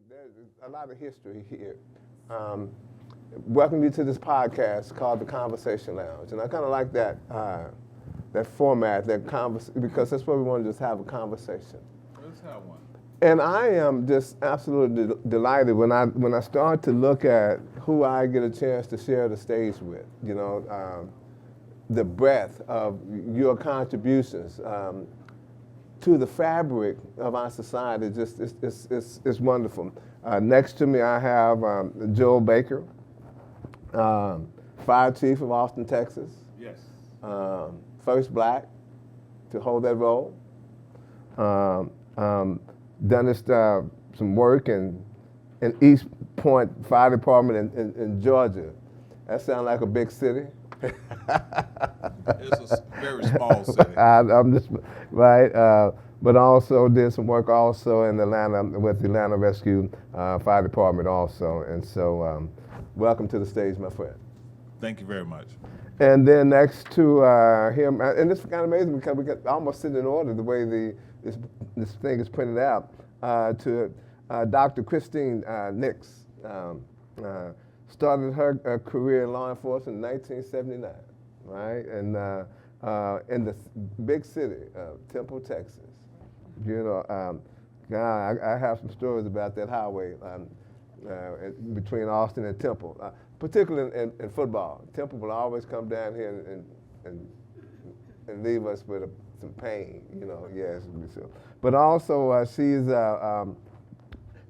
there's a lot of history here. Welcome you to this podcast called The Conversation Lounge. And I kind of like that that format, because that's where we want to just have a conversation. Let's have one. And I am just absolutely delighted when I start to look at who I get a chance to share the stage with. You know, the breadth of your contributions to the fabric of our society it's wonderful. Next to me, I have Joel Baker, Fire Chief of Austin, Texas. Yes. First black to hold that role. Done some work in East Point Fire Department in Georgia. That sounds like a big city. It's a very small city. I'm just right, but also did some work also in Atlanta with the Atlanta Rescue Fire Department also, and so welcome to the stage, my friend. Thank you very much. And then next to him, and this is kind of amazing because we got almost sitting in order the way this thing is printed out, to Dr. Christine Nix. Started her career in law enforcement in 1979, right? And in the big city of Temple, Texas. You know, God, I have some stories about that highway between Austin and Temple, particularly in football. Temple will always come down here and leave us with some pain, you know, yes. But also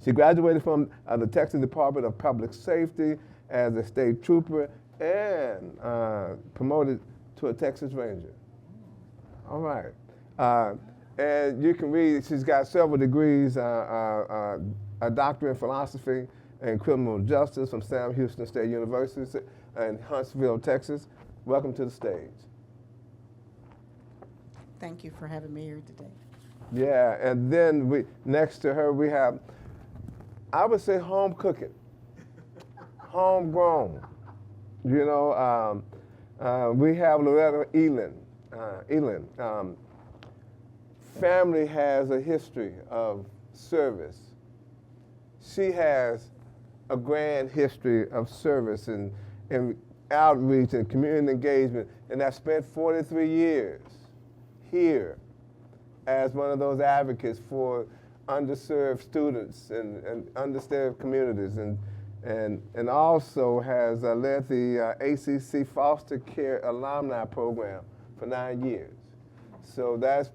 she graduated from the Texas Department of Public Safety as a state trooper and promoted to a Texas Ranger. All right. And you can read, she's got several degrees, a doctorate in philosophy and criminal justice from Sam Houston State University in Huntsville, Texas. Welcome to the stage. Thank you for having me here today. Yeah, and then next to her we have, I would say, home cooking, homegrown. You know, we have Loretta Edelen. Family has a history of service. She has a grand history of service and outreach and community engagement, and I spent 43 years here as one of those advocates for underserved students and underserved communities, and also has led the ACC Foster Care Alumni Program for 9 years. So that's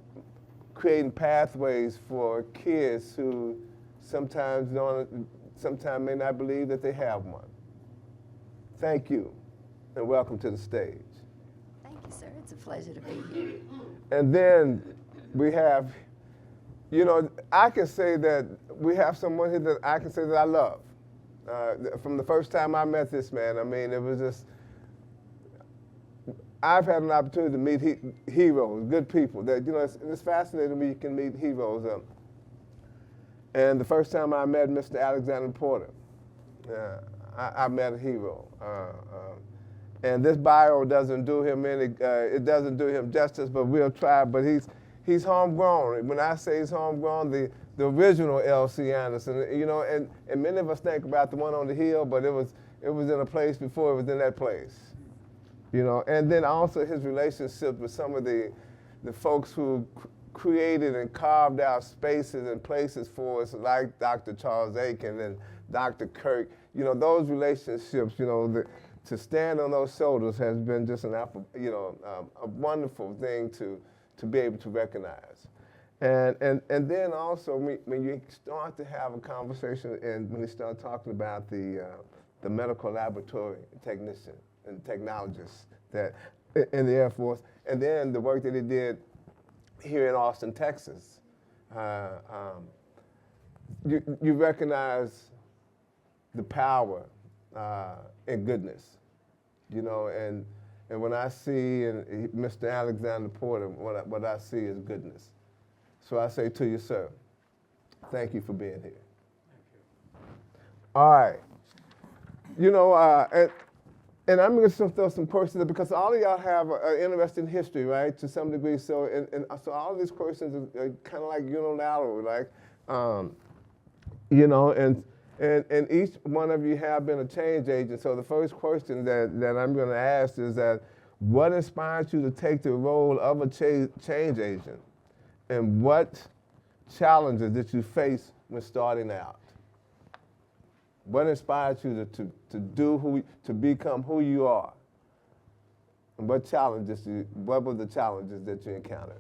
creating pathways for kids who sometimes may not believe that they have one. Thank you, and welcome to the stage. Thank you, sir. It's a pleasure to be here. And then we have, you know, I can say that we have someone here that I can say that I love. From the first time I met this man, I mean, it was just, I've had an opportunity to meet heroes, good people. That, you know, it's fascinating when you can meet heroes. And the first time I met Mr. Alexander Porter, I met a hero. And this bio doesn't do him it doesn't do him justice, but we'll try. But he's homegrown. When I say he's homegrown, the original L.C. Anderson, you know, and many of us think about the one on the hill, but it was in a place before it was in that place. You know, and then also his relationship with some of the folks who created and carved out spaces and places for us, like Dr. Charles Aiken and Dr. Kirk. You know, those relationships, you know, to stand on those shoulders has been just a wonderful thing to be able to recognize. And then also when you start to have a conversation and when you start talking about the medical laboratory technician and technologists that in the Air Force, and then the work that he did here in Austin, Texas, you recognize the power and goodness, you know, and when I see Mr. Alexander Porter, what I see is goodness. So I say to you, sir, thank you for being here. Thank you. All right. You know, and I'm going to throw some questions because all of y'all have an interesting history, right, to some degree. So, and so all of these questions are kind of like unilateral, like, You know, and each one of you have been a change agent. So the first question that I'm going to ask is that what inspired you to take the role of a change agent? And what challenges did you face when starting out? What inspired you to become who you are? And what were the challenges that you encountered?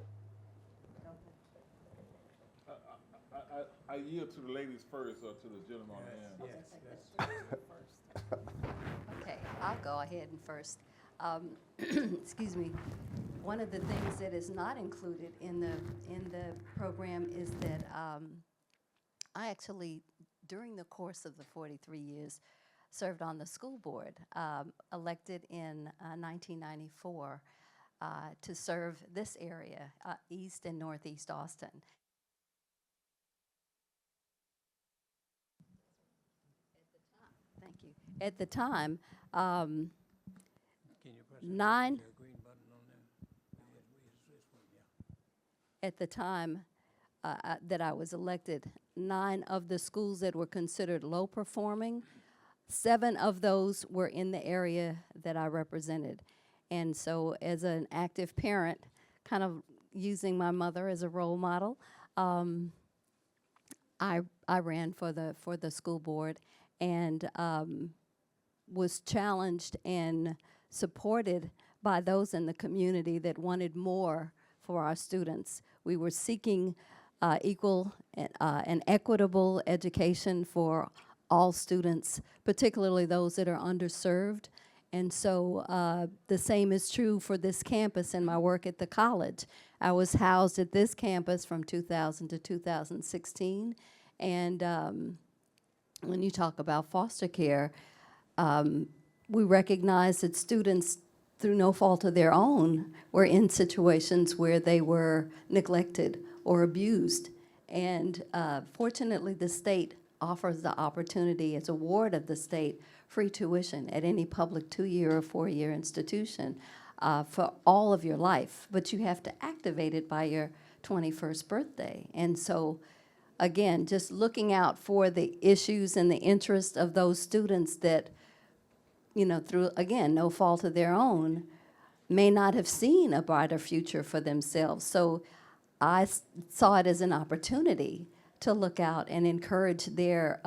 I yield to the ladies first or to the gentleman on the end. Okay, I'll go ahead and first. Excuse me. One of the things that is not included in the program is that I actually, during the course of the 43 years, served on the school board, elected in 1994 to serve this area, East and Northeast Austin. Thank you. At the time, Can you press the nine. green button on there? At the time that I was elected, 9 of the schools that were considered low performing, 7 of those were in the area that I represented. And so as an active parent, kind of using my mother as a role model, I ran for the school board and was challenged and supported by those in the community that wanted more for our students. We were seeking equal and equitable education for all students, particularly those that are underserved. And so the same is true for this campus and my work at the college. I was housed at this campus from 2000 to 2016. And when you talk about foster care, we recognize that students, through no fault of their own, were in situations where they were neglected or abused. And fortunately, the state offers the opportunity, as a ward of the state, free tuition at any public 2-year or 4-year institution for all of your life. But you have to activate it by your 21st birthday. And so, again, just looking out for the issues and the interest of those students that, you know, through, again, no fault of their own, may not have seen a brighter future for themselves. So I saw it as an opportunity to look out and encourage their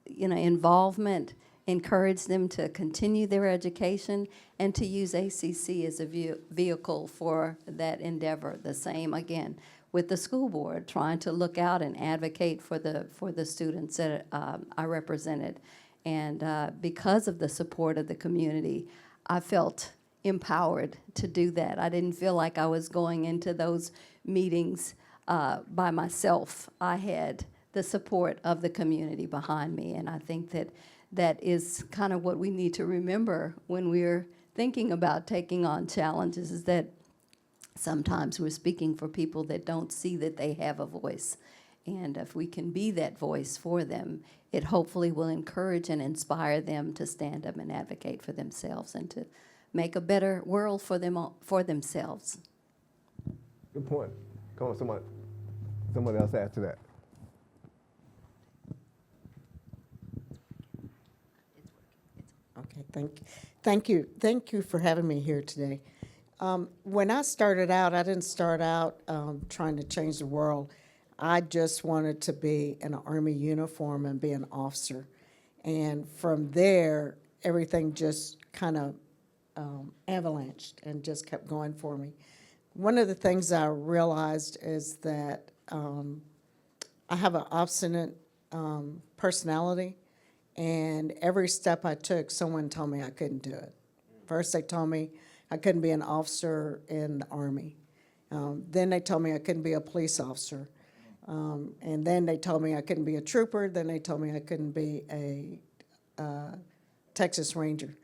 involvement, encourage them to continue their education, and to use ACC as a vehicle for that endeavor. The same, again, with the school board, trying to look out and advocate for the students that I represented. And because of the support of the community, I felt empowered to do that. I didn't feel like I was going into those meetings by myself. I had the support of the community behind me, and I think that is kind of what we need to remember when we're thinking about taking on challenges, is that sometimes we're speaking for people that don't see that they have a voice. And if we can be that voice for them, it hopefully will encourage and inspire them to stand up and advocate for themselves and to make a better world for themselves. Good point. Come on, someone else add to that. Okay, thank you for having me here today. When I started out, I didn't start out trying to change the world. I just wanted to be in an Army uniform and be an officer. And from there, everything just kind of avalanched and just kept going for me. One of the things I realized is that I have an obstinate personality, and every step I took, someone told me I couldn't do it. First, they told me I couldn't be an officer in the Army. Then they told me I couldn't be a police officer. And then they told me I couldn't be a trooper. Then they told me I couldn't be a Texas Ranger.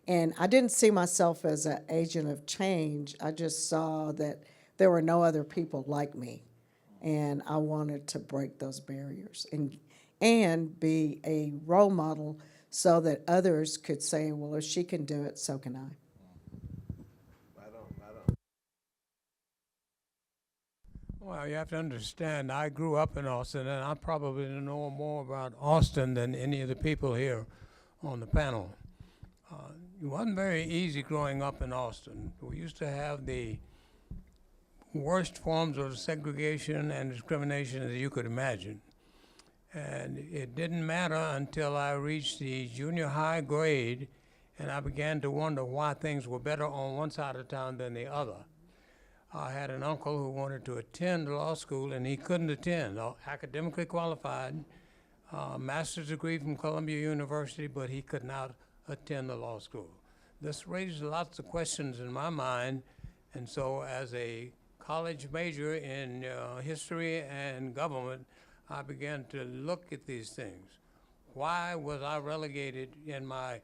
And I didn't see myself as an agent of change. I just saw that there were no other people like me. And I wanted to break those barriers and be a role model so that others could say, well, if she can do it, so can I. Right on, right on. I Well, you have to understand, I grew up in Austin, and I probably know more about Austin than any of the people here on the panel. It wasn't very easy growing up in Austin. We used to have the worst forms of segregation and discrimination that you could imagine. And it didn't matter until I reached the junior high grade and I began to wonder why things were better on one side of town than the other. I had an uncle who wanted to attend law school and he couldn't attend, academically qualified, master's degree from Columbia University, but he could not attend the law school. This raised lots of questions in my mind, and so as a college major in history and government, I began to look at these things. Why was I relegated in my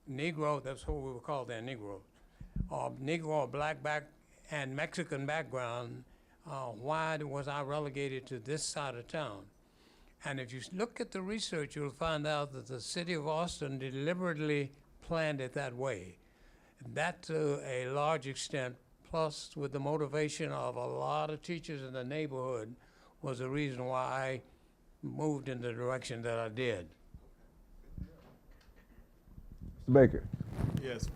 Negro, that's what we were called then, Negro, or black and Mexican background, why was I relegated to this side of town? And if you look at the research, you'll find out that the city of Austin deliberately planned it that way. That to a large extent, plus with the motivation of a lot of teachers in the neighborhood, was the reason why I moved in the direction that I did. Mr. Baker. Yes.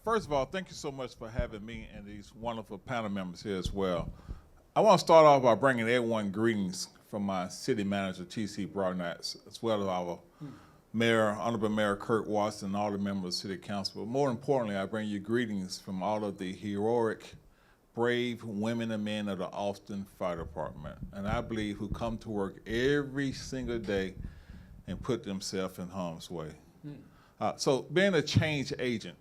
First of all, thank you so much for having me and these wonderful panel members here as well. I want to start off by bringing everyone greetings from my city manager, T.C. Broadnax, as well as our mayor, Honorable Mayor Kurt Watson, and all the members of the City Council. But more importantly, I bring you greetings from all of the heroic, brave women and men of the Austin Fire Department, and I believe who come to work every single day and put themselves in harm's way. So being a change agent,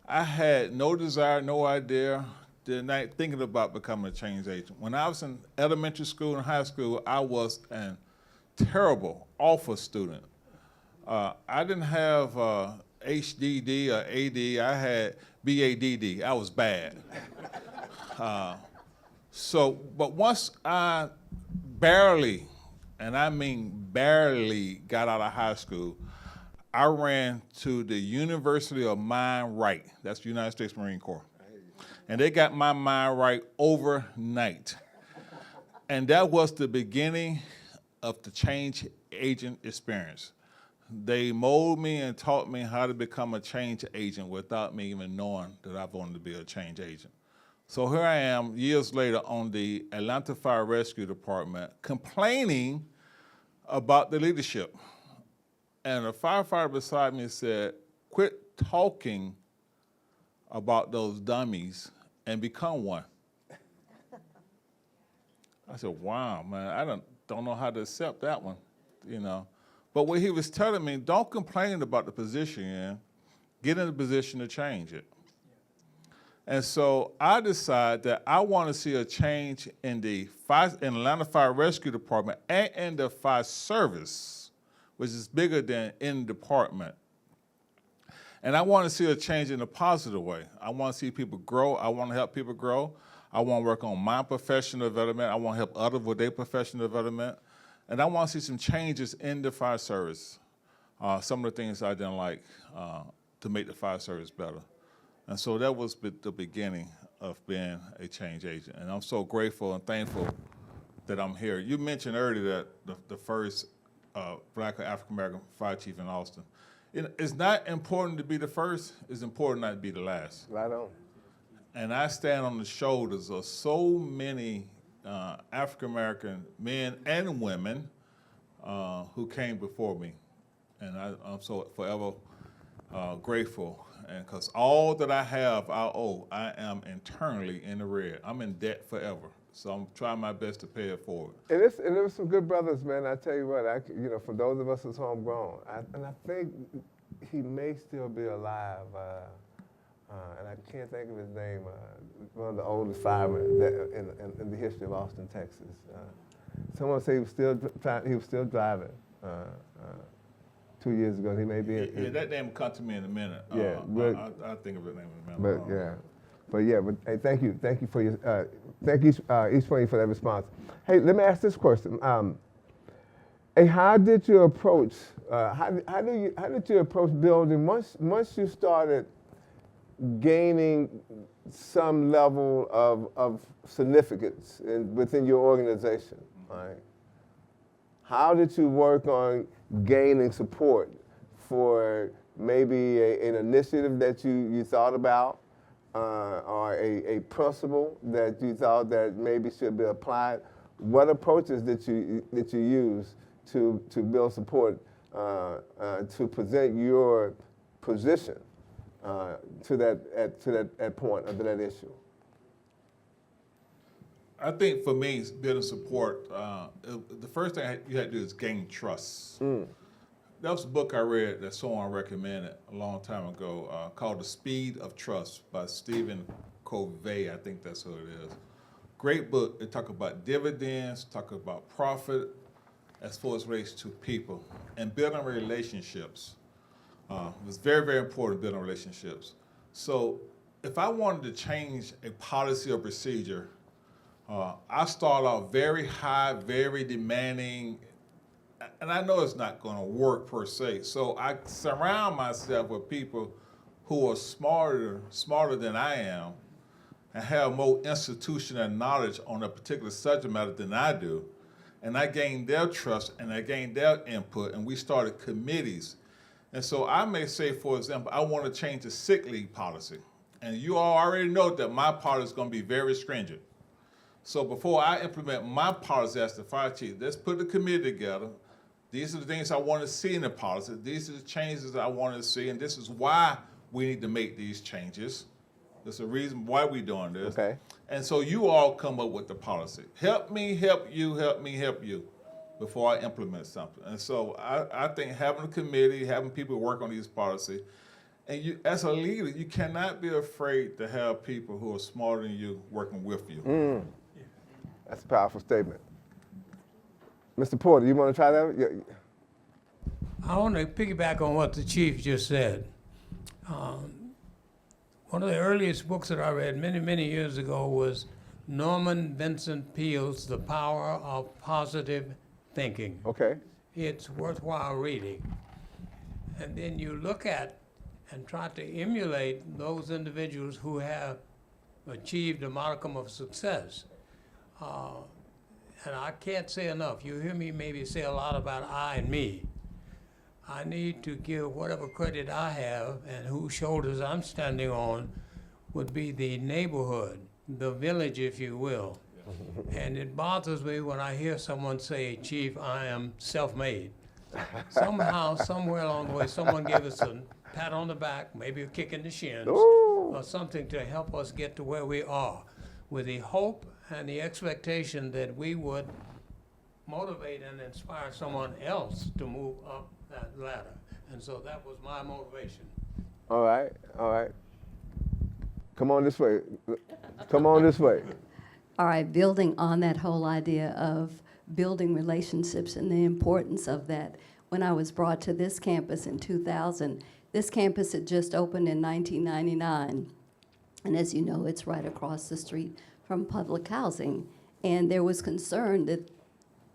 I had no desire, no idea, not thinking about becoming a change agent. When I was in elementary school and high school, I was a terrible, awful student. I didn't have HDD or AD, I had BADD, I was bad. But once I barely, and I mean barely, got out of high school, I ran to the University of Mind Right. That's the United States Marine Corps. And they got my mind right overnight. And that was the beginning of the change agent experience. They molded me and taught me how to become a change agent without me even knowing that I wanted to be a change agent. So here I am years later on the Atlanta Fire Rescue Department complaining about the leadership. And a firefighter beside me said, quit talking about those dummies and become one. I said, wow, man, I don't know how to accept that one, you know. But what he was telling me, don't complain about the position you're in, get in a position to change it. And so I decided that I want to see a change in the Atlanta Fire Rescue Department and in the fire service, which is bigger than in the department. And I want to see a change in a positive way. I want to see people grow. I want to help people grow. I want to work on my professional development. I want to help others with their professional development. And I want to see some changes in the fire service. Some of the things I didn't like to make the fire service better. And so that was the beginning of being a change agent. And I'm so grateful and thankful that I'm here. You mentioned earlier that the first Black or African-American fire chief in Austin. It's not important to be the first, it's important not to be the last. Right on. And I stand on the shoulders of so many African-American men and women who came before me. And I'm so forever grateful. And because all that I have, I owe, I am internally in the red. I'm in debt forever. So I'm trying my best to pay it forward. And there were some good brothers, man. I tell you what, for those of us who's homegrown, and I think he may still be alive. And I can't think of his name. One of the oldest firemen in the history of Austin, Texas. Someone said he was still driving 2 years ago. He may be. Yeah, that name will come to me in a minute. Yeah, I'll think of his name in a minute. But hey, thank you for your, thank each one of you for that response. Hey, let me ask this question. Hey, how did you approach? How did you approach building once you started gaining some level of significance within your organization, right? How did you work on gaining support for maybe an initiative that you thought about, or a principle that you thought that maybe should be applied? What approaches did you use to build support, to present your position to that point of that issue? I think for me, building support, the first thing you had to do is gain trust. That was a book I read that someone recommended a long time ago called The Speed of Trust by Stephen Covey, I think that's who it is. Great book. They talk about dividends, talk about profit as far as relates to people. And building relationships was very, very important, building relationships. So if I wanted to change a policy or procedure, I start off very high, very demanding, and I know it's not going to work per se. So I surround myself with people who are smarter than I am, and have more institutional knowledge on a particular subject matter than I do. And I gained their trust and I gained their input, and we started committees. And so I may say, for example, I want to change the sick leave policy. And you all already know that my policy is going to be very stringent. So before I implement my policy as the fire chief, let's put the committee together. These are the things I want to see in the policy. These are the changes that I want to see, and this is why we need to make these changes. There's a reason why we're doing this. Okay. And so you all come up with the policy. Help me, help you, help me, help you before I implement something. And so I think having a committee, having people work on these policies, and you, as a leader, you cannot be afraid to have people who are smarter than you working with you. That's a powerful statement. Mr. Porter, you want to try that? Yeah. I want to piggyback on what the chief just said. One of the earliest books that I read many, many years ago was Norman Vincent Peale's The Power of Positive Thinking. Okay. It's worthwhile reading. And then you look at and try to emulate those individuals who have achieved a modicum of success. And I can't say enough. You hear me maybe say a lot about I and me. I need to give whatever credit I have and whose shoulders I'm standing on would be the neighborhood, the village, if you will. And it bothers me when I hear someone say, Chief, I am self-made. Somehow, somewhere along the way, someone gave us a pat on the back, maybe a kick in the shins, or something to help us get to where we are, with the hope and the expectation that we would motivate and inspire someone else to move up that ladder. And so that was my motivation. All right. All right. Come on this way. Come on this way. All right, building on that whole idea of building relationships and the importance of that. When I was brought to this campus in 2000, this campus had just opened in 1999. And as you know, it's right across the street from public housing. And there was concern that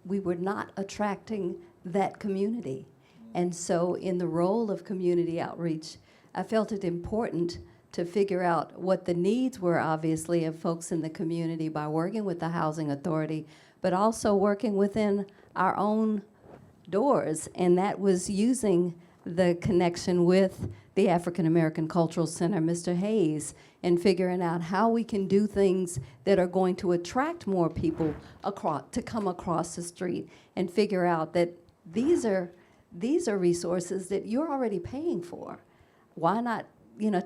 we were not attracting that community. And so in the role of community outreach, I felt it important to figure out what the needs were, obviously, of folks in the community by working with the Housing Authority, but also working within our own doors. And that was using the connection with the African American Cultural Center, Mr. Hayes, and figuring out how we can do things that are going to attract more people to come across the street, and figure out that these are resources that you're already paying for. Why not,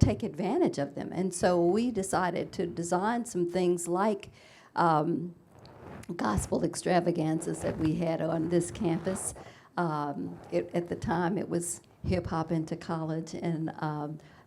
take advantage of them? And so we decided to design some things like gospel extravaganzas that we had on this campus. At the time, it was Hip Hop into College, and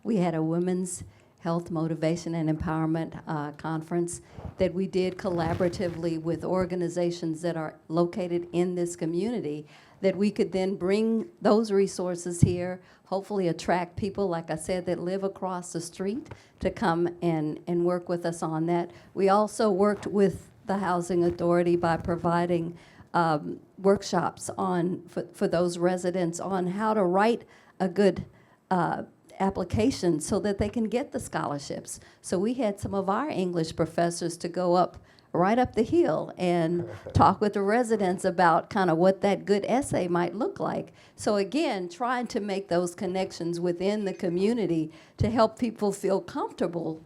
we had a women's health motivation and empowerment conference that we did collaboratively with organizations that are located in this community, that we could then bring those resources here, hopefully attract people, like I said, that live across the street to come and work with us on that. We also worked with the Housing Authority by providing workshops for those residents on how to write a good applications so that they can get the scholarships. So we had some of our English professors to go up right up the hill and talk with the residents about kind of what that good essay might look like. So again, trying to make those connections within the community to help people feel comfortable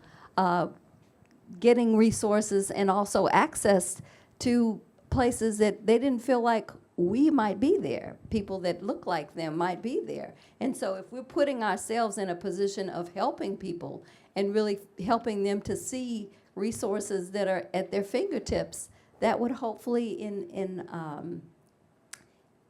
getting resources and also access to places that they didn't feel like we might be there. People that look like them might be there. And so if we're putting ourselves in a position of helping people and really helping them to see resources that are at their fingertips, that would hopefully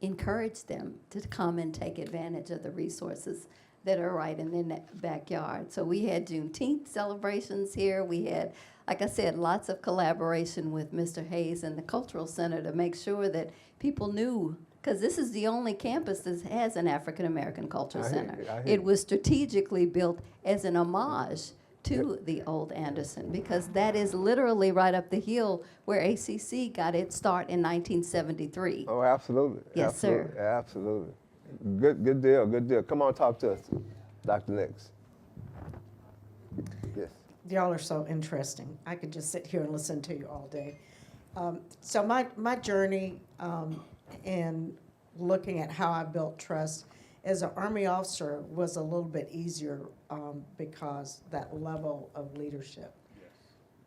encourage them to come and take advantage of the resources that are right in their backyard. So we had Juneteenth celebrations here. We had, like I said, lots of collaboration with Mr. Hayes and the Cultural Center to make sure that people knew, because this is the only campus that has an African American Cultural Center. It was strategically built as an homage to the old Anderson, because that is literally right up the hill where ACC got its start in 1973. Oh, absolutely. Yes, absolutely. sir. Absolutely. Good deal, good deal. Come on, talk to us, Dr. Nix. Yes. Y'all are so interesting. I could just sit here and listen to you all day. So my journey in looking at how I built trust as an Army officer was a little bit easier because that level of leadership.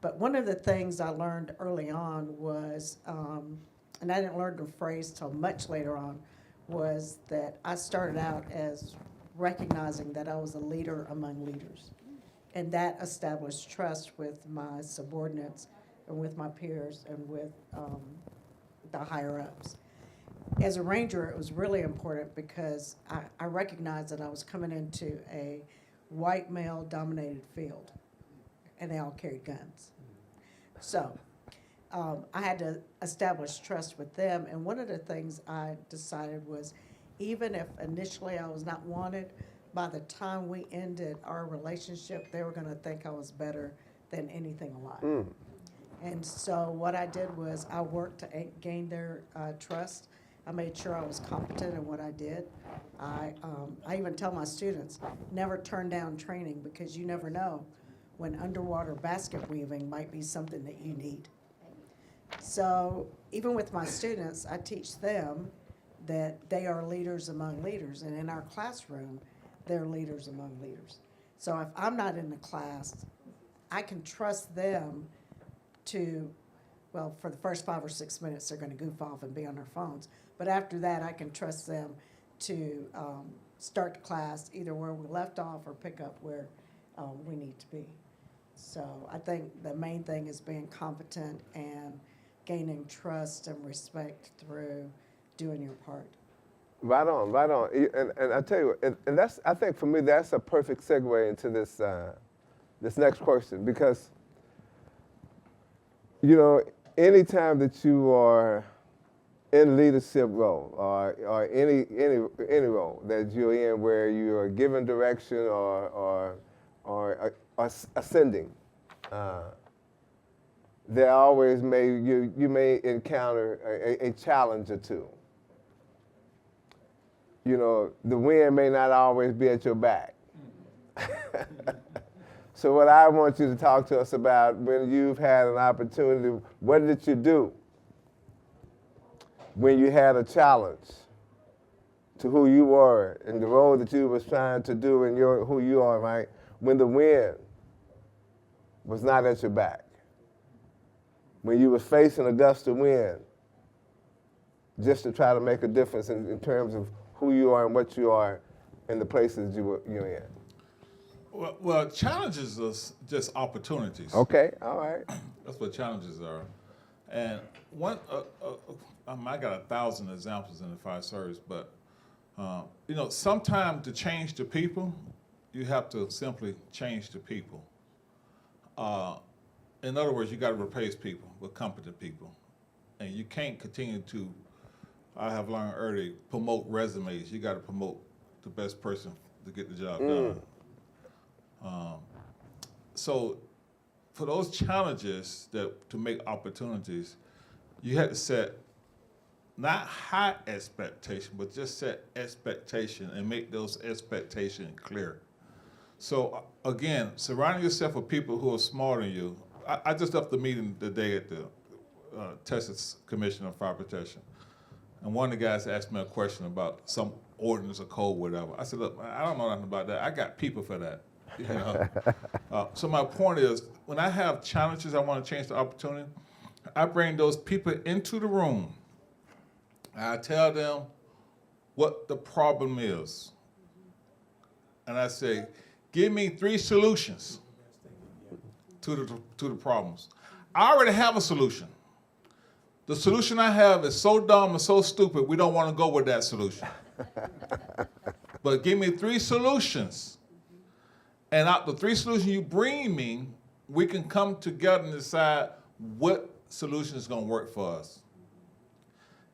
But one of the things I learned early on was, and I didn't learn the phrase till much later on, was that I started out as recognizing that I was a leader among leaders. And that established trust with my subordinates and with my peers and with the higher ups. As a ranger, it was really important because I recognized that I was coming into a white male dominated field and they all carried guns. So I had to establish trust with them, and one of the things I decided was, even if initially I was not wanted, by the time we ended our relationship, they were going to think I was better than anything alive. And so what I did was I worked to gain their trust. I made sure I was competent in what I did. I even tell my students, never turn down training, because you never know when underwater basket weaving might be something that you need. So even with my students, I teach them that they are leaders among leaders, and in our classroom, they're leaders among leaders. So if I'm not in the class, I can trust them to, well, for the first 5 or 6 minutes, they're going to goof off and be on their phones. But after that, I can trust them to start the class either where we left off or pick up where we need to be. So I think the main thing is being competent and gaining trust and respect through doing your part. Right on, right on. And I tell you, and that's, I think for me, that's a perfect segue into this, this next question, because, you know, anytime that you are in leadership role or any role that you're in where you are given direction or ascending, there always you may encounter a challenge or two. You know, the wind may not always be at your back. So what I want you to talk to us about, when you've had an opportunity, what did you do when you had a challenge to who you were and the role that you was trying to do and who you are, right? When the wind was not at your back, when you was facing a gust of wind, just to try to make a difference in terms of who you are and what you are in the places you're in. Well, challenges are just opportunities. Okay, all right. That's what challenges are. And one, I got 1,000 examples in the fire service, but you know, sometimes to change the people, you have to simply change the people. In other words, you got to replace people with competent people. And you can't continue to, I have learned early, promote resumes. You got to promote the best person to get the job done. So for those challenges to make opportunities, you had to set not high expectation, but just set expectation and make those expectations clear. So again, surrounding yourself with people who are smarter than you. I just left the meeting today at the Texas Commission on Fire Protection. And one of the guys asked me a question about some ordinance or code, whatever. I said, look, I don't know nothing about that. I got people for that. You know? So my point is, when I have challenges, I want to change the opportunity, I bring those people into the room. I tell them what the problem is. And I say, give me 3 solutions to the problems. I already have a solution. The solution I have is so dumb and so stupid, we don't want to go with that solution. But give me 3 solutions. And out the 3 solutions you bring me, we can come together and decide what solution is going to work for us.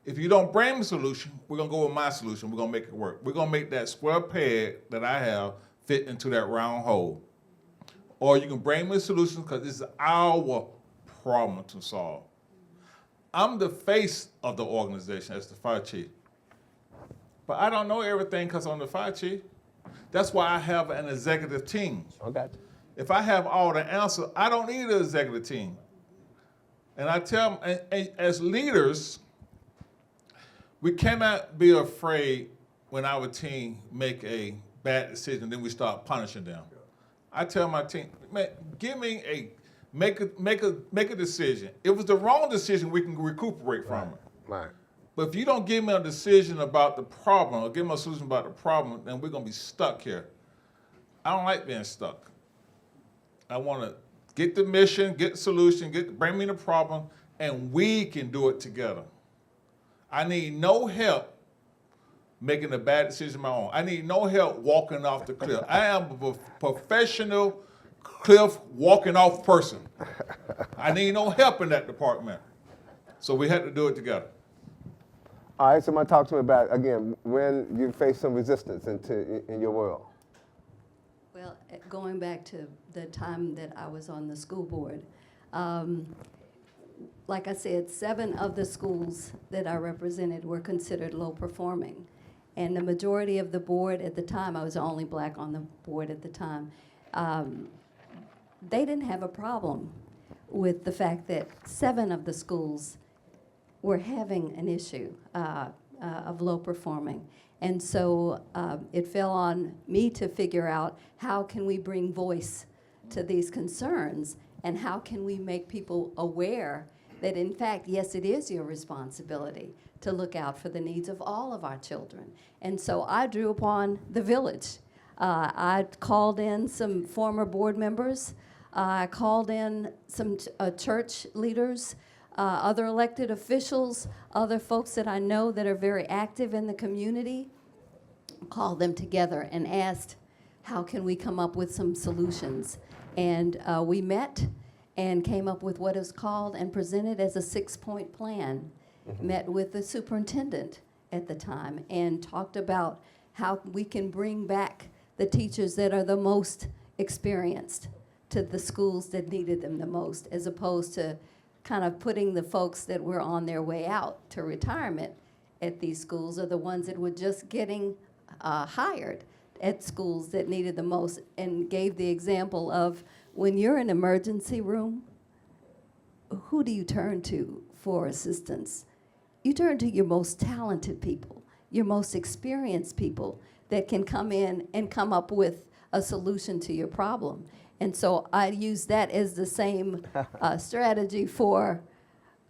If you don't bring me a solution, we're going to go with my solution. We're going to make it work. We're going to make that square peg that I have fit into that round hole. Or you can bring me a solution because this is our problem to solve. I'm the face of the organization as the fire chief. But I don't know everything because I'm the fire chief. That's why I have an executive team. Okay. If I have all the answers, I don't need an executive team. And I tell them, as leaders, we cannot be afraid when our team make a bad decision, then we start punishing them. I tell my team, man, make a decision. If it was the wrong decision, we can recuperate from it. Right. But if you don't give me a decision about the problem or give me a solution about the problem, then we're gonna be stuck here. I don't like being stuck. I wanna get the mission, get the solution, bring me the problem, and we can do it together. I need no help making a bad decision on my own. I need no help walking off the cliff. I am a professional cliff walking off person. I need no help in that department. So we had to do it together. All right, so talk to me about, again, when you face some resistance in your world. Well, going back to the time that I was on the school board, like I said, 7 of the schools that I represented were considered low performing. And the majority of the board at the time, I was the only black on the board at the time, they didn't have a problem with the fact that 7 of the schools were having an issue of low performing. And so it fell on me to figure out how can we bring voice to these concerns and how can we make people aware that in fact, yes, it is your responsibility to look out for the needs of all of our children. And so I drew upon the village. I called in some former board members. I called in some church leaders, other elected officials, other folks that I know that are very active in the community, called them together and asked, how can we come up with some solutions? And we met and came up with what is called and presented as a 6-point plan. Met with the superintendent at the time and talked about how we can bring back the teachers that are the most experienced to the schools that needed them the most, as opposed to kind of putting the folks that were on their way out to retirement at these schools or the ones that were just getting hired at schools that needed the most, and gave the example of when you're in an emergency room, who do you turn to for assistance? You turn to your most talented people, your most experienced people that can come in and come up with a solution to your problem. And so I use that as the same strategy for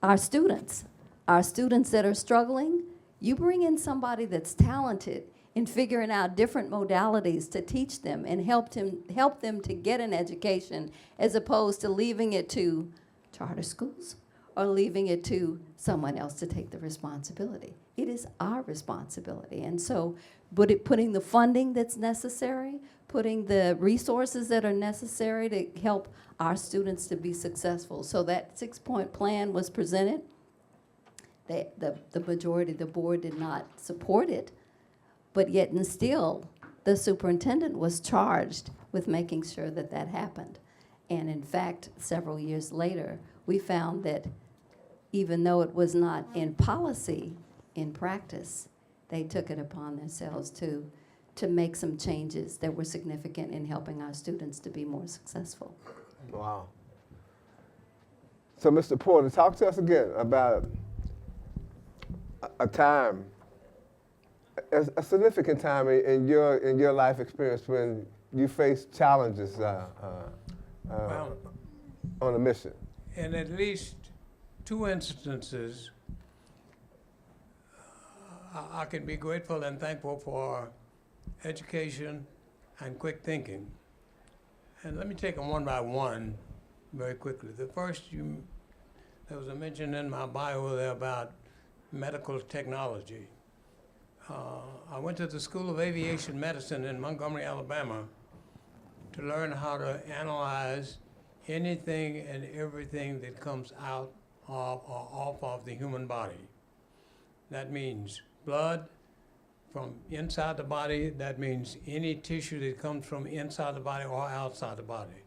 our students. Our students that are struggling, you bring in somebody that's talented in figuring out different modalities to teach them and help them to get an education, as opposed to leaving it to charter schools or leaving it to someone else to take the responsibility. It is our responsibility. And so putting the funding that's necessary, putting the resources that are necessary to help our students to be successful. So that 6-point plan was presented. The majority of the board did not support it, but yet and still, the superintendent was charged with making sure that that happened. And in fact, several years later, we found that even though it was not in policy, in practice, they took it upon themselves to to make some changes that were significant in helping our students to be more successful. Wow. So, Mr. Porter, talk to us again about a time, a significant time in your life experience when you faced challenges Well, on a mission. in at least 2 instances, I can be grateful and thankful for education and quick thinking. And let me take them one by one very quickly. The first, there was a mention in my bio there about medical technology. I went to the School of Aviation Medicine in Montgomery, Alabama, to learn how to analyze anything and everything that comes out of or off of the human body. That means blood from inside the body. That means any tissue that comes from inside the body or outside the body.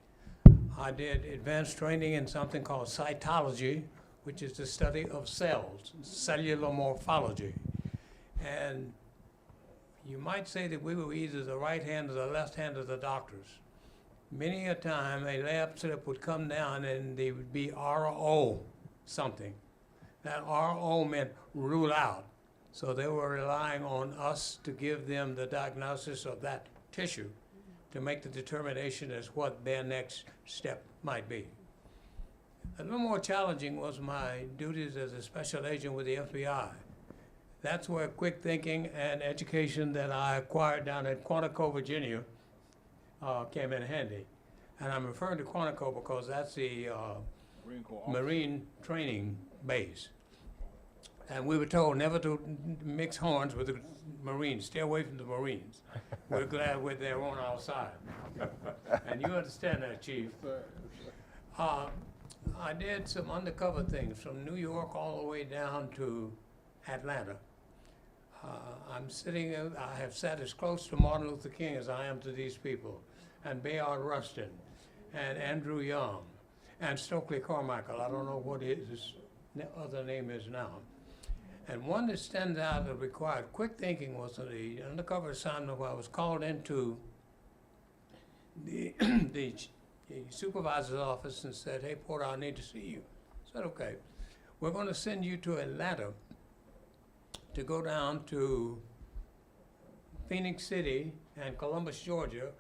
I did advanced training in something called cytology, which is the study of cells, cellular morphology. And you might say that we were either the right hand or the left hand of the doctors. Many a time, a lab slip would come down and they would be RO something. That RO meant rule out. So they were relying on us to give them the diagnosis of that tissue to make the determination as what their next step might be. A little more challenging was my duties as a special agent with the FBI. That's where quick thinking and education that I acquired down at Quantico, Virginia, came in handy. And I'm referring to Quantico because that's the Marine training base. And we were told never to mix horns with the Marines, stay away from the Marines. We're glad they're on our side. And you understand that, Chief. I did some undercover things from New York all the way down to Atlanta. I have sat as close to Martin Luther King as I am to these people, and Bayard Rustin, and Andrew Young, and Stokely Carmichael. I don't know what his other name is now. And one that stands out that required quick thinking was the undercover assignment where I was called into the supervisor's office and said, "Hey, Porter, I need to see you." I said, "Okay, we're going to send you to Atlanta to go down to Phoenix City and Columbus, Georgia,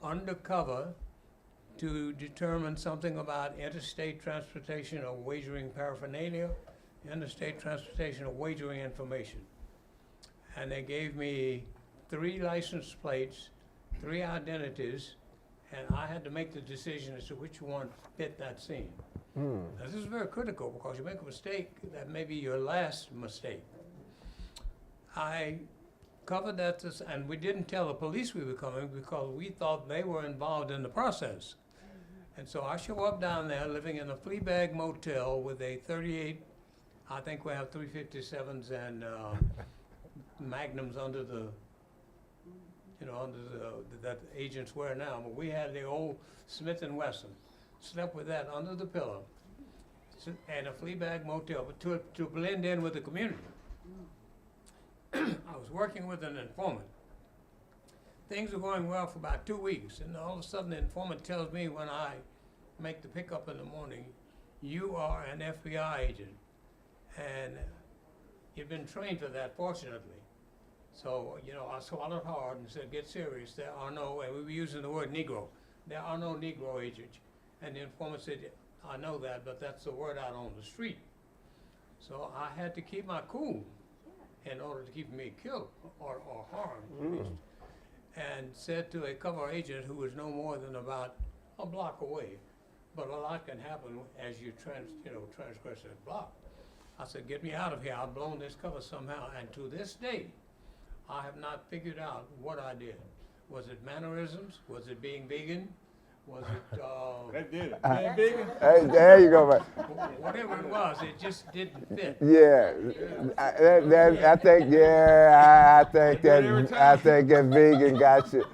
undercover to determine something about interstate transportation of wagering paraphernalia, interstate transportation of wagering information." And they gave me 3 license plates, 3 identities, and I had to make the decision as to which one fit that scene. Now, this is very critical because you make a mistake, that may be your last mistake. I covered that, and we didn't tell the police we were coming because we thought they were involved in the process. And so I show up down there living in a flea bag motel with a 38, I think we have 357s and Magnums under the, that agents wear now. But we had the old Smith & Wesson. Slept with that under the pillow and a flea bag motel, but to blend in with the community. I was working with an informant. Things were going well for about 2 weeks, and all of a sudden the informant tells me when I make the pickup in the morning, "You are an FBI agent." And you've been trained for that, fortunately. So, I swallowed hard and said, "Get serious. There are no," and we were using the word Negro, "there are no Negro agents." And the informant said, "I know that, but that's the word out on the street." So I had to keep my cool in order to keep me killed or harmed, at least. And said to a cover agent who was no more than about a block away, but a lot can happen as you transgress that block. I said, "Get me out of here. I've blown this cover somehow." And to this day, I have not figured out what I did. Was it mannerisms? Was it being vegan? Was it, That did it. Being vegan? Hey, there you go, man. whatever it was, it just didn't fit. Yeah, I think that vegan got you.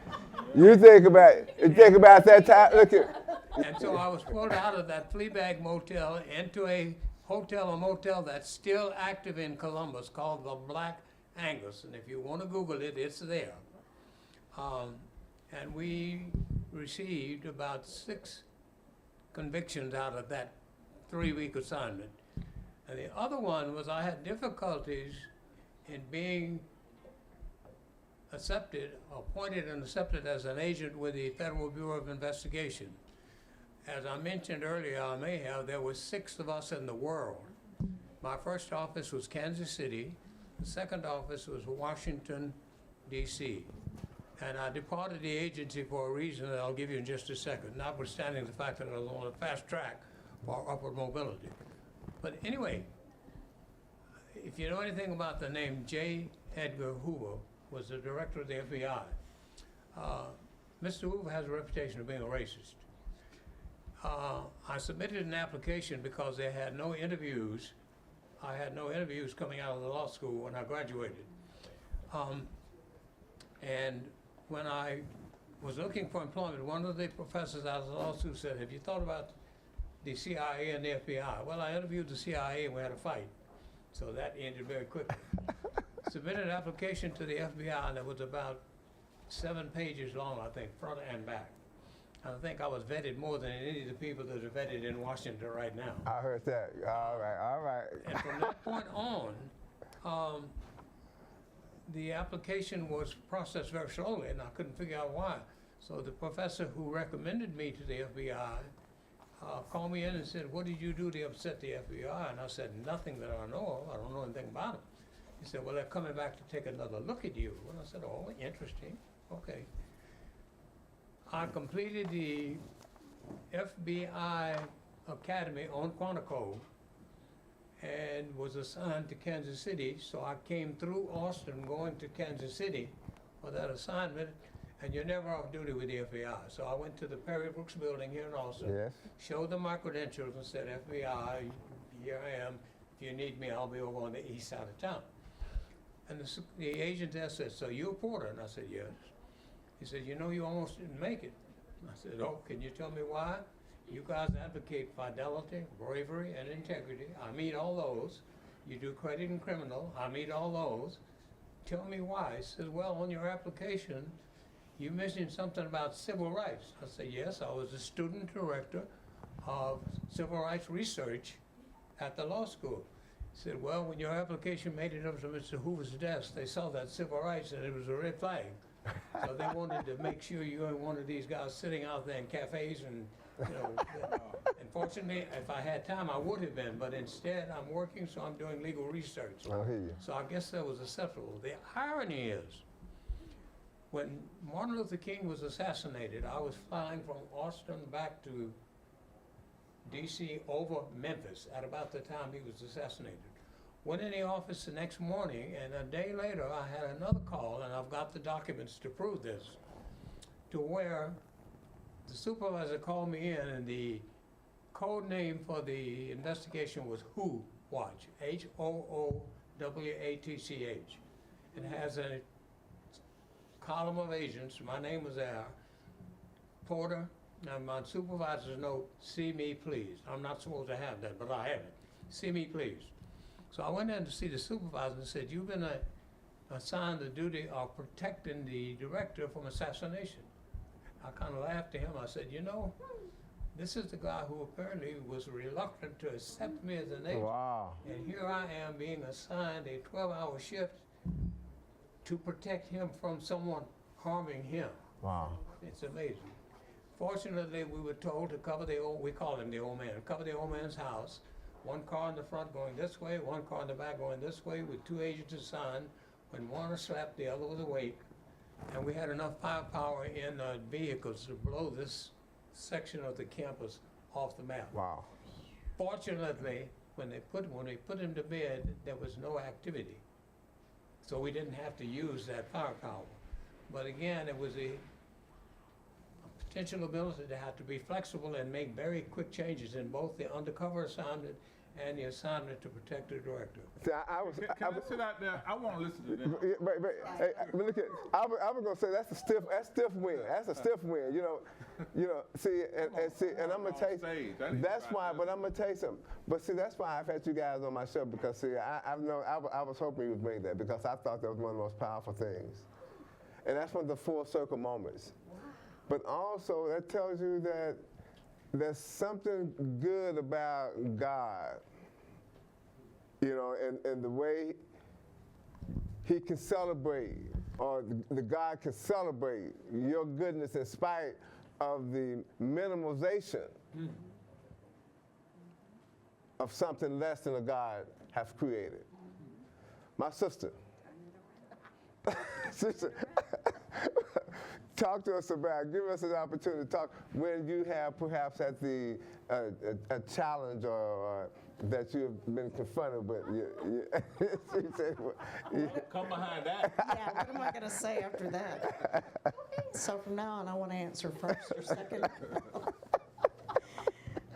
You think about that time. Look at. And so I was pulled out of that flea bag motel into a hotel or motel that's still active in Columbus called the Black Angus. And if you want to Google it, it's there. And we received about 6 convictions out of that 3-week assignment. And the other one was I had difficulties in being appointed and accepted as an agent with the Federal Bureau of Investigation. As I mentioned earlier, there were 6 of us in the world. My first office was Kansas City. The second office was Washington, D.C. And I departed the agency for a reason that I'll give you in just a second, notwithstanding the fact that I was on a fast track for upward mobility. But anyway, if you know anything about the name J. Edgar Hoover, was the director of the FBI. Mr. Hoover has a reputation of being a racist. I submitted an application because they had no interviews. I had no interviews coming out of the law school when I graduated. And when I was looking for employment, one of the professors out of the law school said, "Have you thought about the CIA and the FBI?" Well, I interviewed the CIA and we had a fight. So that ended very quickly. Submitted an application to the FBI and it was about 7 pages long, I think, front and back. And I think I was vetted more than any of the people that are vetted in Washington right now. I heard that. All right, all right. And from that point on, the application was processed very slowly, and I couldn't figure out why. So the professor who recommended me to the FBI called me in and said, "What did you do to upset the FBI?" And I said, "Nothing that I know of. I don't know anything about them." He said, "Well, they're coming back to take another look at you." And I said, "Oh, interesting. Okay." I completed the FBI Academy on Quantico and was assigned to Kansas City. So I came through Austin going to Kansas City for that assignment, and you're never off duty with the FBI. So I went to the Perry Brooks building here in Austin, Yes. showed them my credentials and said, "FBI, here I am. If you need me, I'll be over on the east side of town." And the agent there said, "So you're a porter?" And I said, "Yes." He said, "You know, you almost didn't make it." I said, "Oh, can you tell me why?" "You guys advocate fidelity, bravery, and integrity. I meet all those. You do credit and criminal. I meet all those. Tell me why." He says, "Well, on your application, you mentioned something about civil rights." I said, "Yes, I was a student director of civil rights research at the law school." He said, "Well, when your application made it up to Mr. Hoover's desk, they saw that civil rights and it was a red flag. So they wanted to make sure you weren't one of these guys sitting out there in cafes and, you know." Unfortunately, if I had time, I would have been, but instead I'm working, so I'm doing legal research. I hear you. So I guess that was acceptable. The irony is, when Martin Luther King was assassinated, I was flying from Austin back to D.C. over Memphis at about the time he was assassinated. Went in the office the next morning, and a day later I had another call, and I've got the documents to prove this, to where the supervisor called me in, and the code name for the investigation was Who Watch, Hoowatch. It has a column of agents. My name was there. Porter, and my supervisor's note, "See me, please." I'm not supposed to have that, but I have it. "See me, please." So I went in to see the supervisor and said, "You've been assigned the duty of protecting the director from assassination." I kind of laughed at him. I said, "You know, this is the guy who apparently was reluctant to accept me as an agent. Wow. And here I am being assigned a 12-hour shift to protect him from someone harming him." Wow. It's amazing. Fortunately, we were told to cover we call him the old man, cover the old man's house. One car in the front going this way, one car in the back going this way, with 2 agents assigned. When one was slept, the other was awake. And we had enough firepower in vehicles to blow this section of the campus off the map. Wow. Fortunately, when they put him to bed, there was no activity. So we didn't have to use that firepower. But again, it was a potential ability to have to be flexible and make very quick changes in both the undercover assignment and the assignment to protect the director. See, I was Can I sit out there? I want to listen to them. but look at. I was gonna say that's stiff win. That's a stiff win. You know. See, and I'm gonna tell you. That's why. But I'm gonna tell you something. But see, that's why I've had you guys on my show, because see, I was hoping you would bring that, because I thought that was one of the most powerful things. And that's one of the full circle moments. But also, that tells you that there's something good about God, you know, and the way he can celebrate, or the God can celebrate your goodness in spite of the minimalization of something less than a God has created. My sister, talk to us about, give us an opportunity to talk when you have perhaps had a challenge or that you've been confronted with. She said, Come behind that. Yeah, what am I going to say after that? So from now on, I want to answer first or second.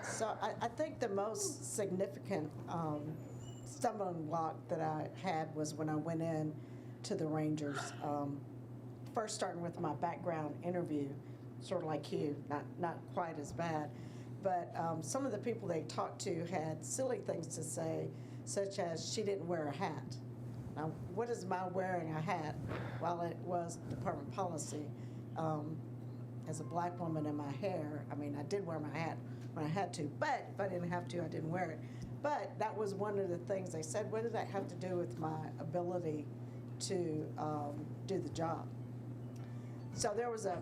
So I think the most significant stumbling block that I had was when I went in to the Rangers. First starting with my background interview, sort of like you, not quite as bad. But some of the people they talked to had silly things to say, such as she didn't wear a hat. Now, what is my wearing a hat? Well, it was department policy. As a black woman in my hair, I mean, I did wear my hat when I had to, but if I didn't have to, I didn't wear it. But that was one of the things they said, what did that have to do with my ability to do the job? So there was a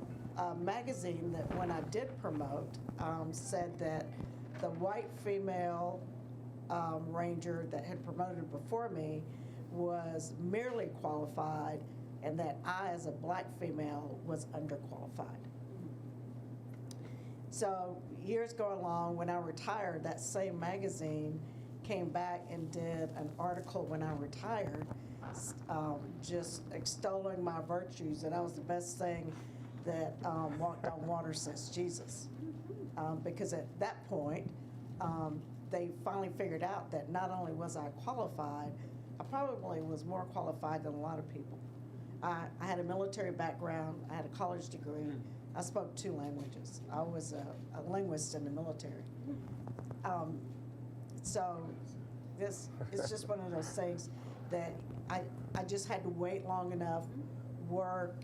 magazine that when I did promote said that the white female ranger that had promoted before me was merely qualified and that I, as a black female, was underqualified. So years go along, when I retired, that same magazine came back and did an article when I retired, just extolling my virtues, that I was the best thing that walked on water since Jesus. Because at that point, they finally figured out that not only was I qualified, I probably was more qualified than a lot of people. I had a military background, I had a college degree, I spoke 2 languages. I was a linguist in the military. So this is just one of those things that I just had to wait long enough, work,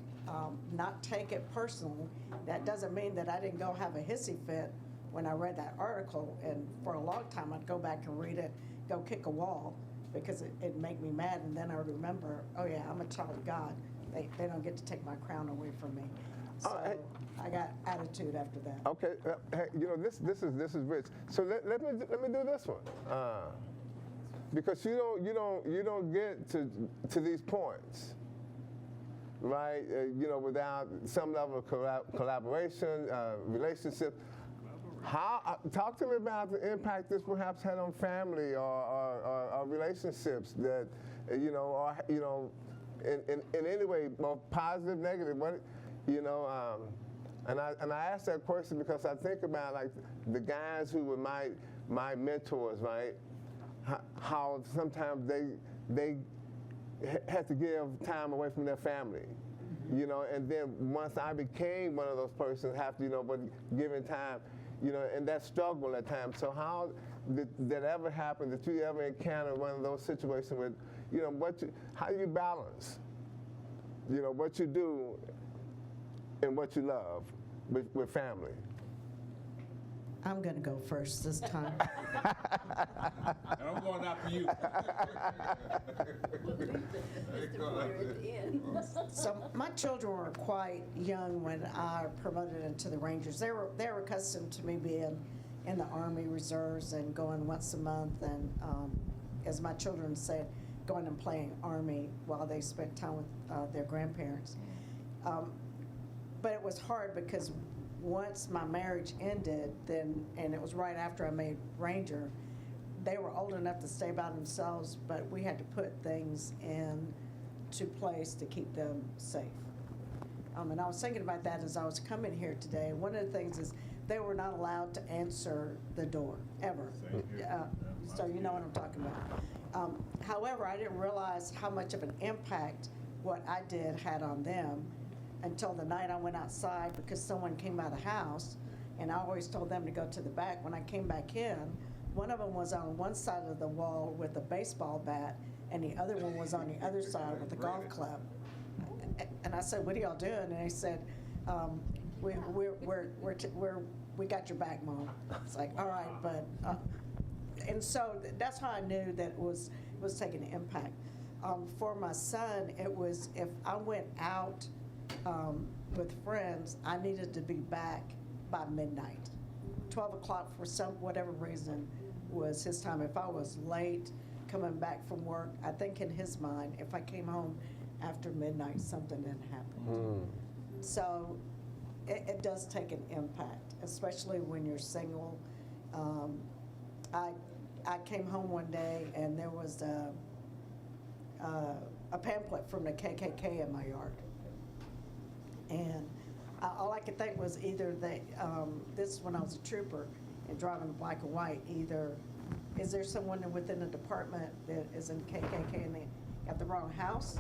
not take it personally. That doesn't mean that I didn't go have a hissy fit when I read that article, and for a long time I'd go back and read it, go kick a wall, because it'd make me mad, and then I would remember, oh yeah, I'm a child of God. They don't get to take my crown away from me. So I got attitude after that. okay, hey, you know, this is rich. So let me do this one, because you don't get to these points, right? You know, without some level of collaboration, relationship. How talk to me about the impact this perhaps had on family or relationships that in any way, both positive, negative. What and I ask that question because I think about like the guys who were my mentors, right? How sometimes they had to give time away from their family. You know, and then once I became one of those persons, have to, but giving time, and that struggle at times. So how did that ever happen? Did you ever encounter one of those situations with, how do you balance, what you do and what you love with family? I'm going to go first this time. And I'm going after you. So my children were quite young when I promoted into the Rangers. They were accustomed to me being in the Army Reserves and going once a month, and as my children said, going and playing Army while they spent time with their grandparents. But it was hard because once my marriage ended, and it was right after I made Ranger, they were old enough to stay by themselves, but we had to put things into place to keep them safe. And I was thinking about that as I was coming here today. One of the things is they were not allowed to answer the door, ever. So you know what I'm talking about. However, I didn't realize how much of an impact what I did had on them until the night I went outside, because someone came out of the house, and I always told them to go to the back. When I came back in, one of them was on one side of the wall with a baseball bat, and the other one was on the other side with a golf club. and I said, what are y'all doing? And they said, we got your back, Mom. It's like, all right, but, and so that's how I knew that it was taking an impact. For my son, it was, if I went out with friends, I needed to be back by midnight. 12 o'clock for whatever reason was his time. If I was late coming back from work, I think in his mind, if I came home after midnight, something had happened. So it does take an impact, especially when you're single. I came home one day and there was a pamphlet from the KKK in my yard. And all I could think was either this is when I was a trooper and driving the black and white, either is there someone within the department that is in KKK and they got the wrong house,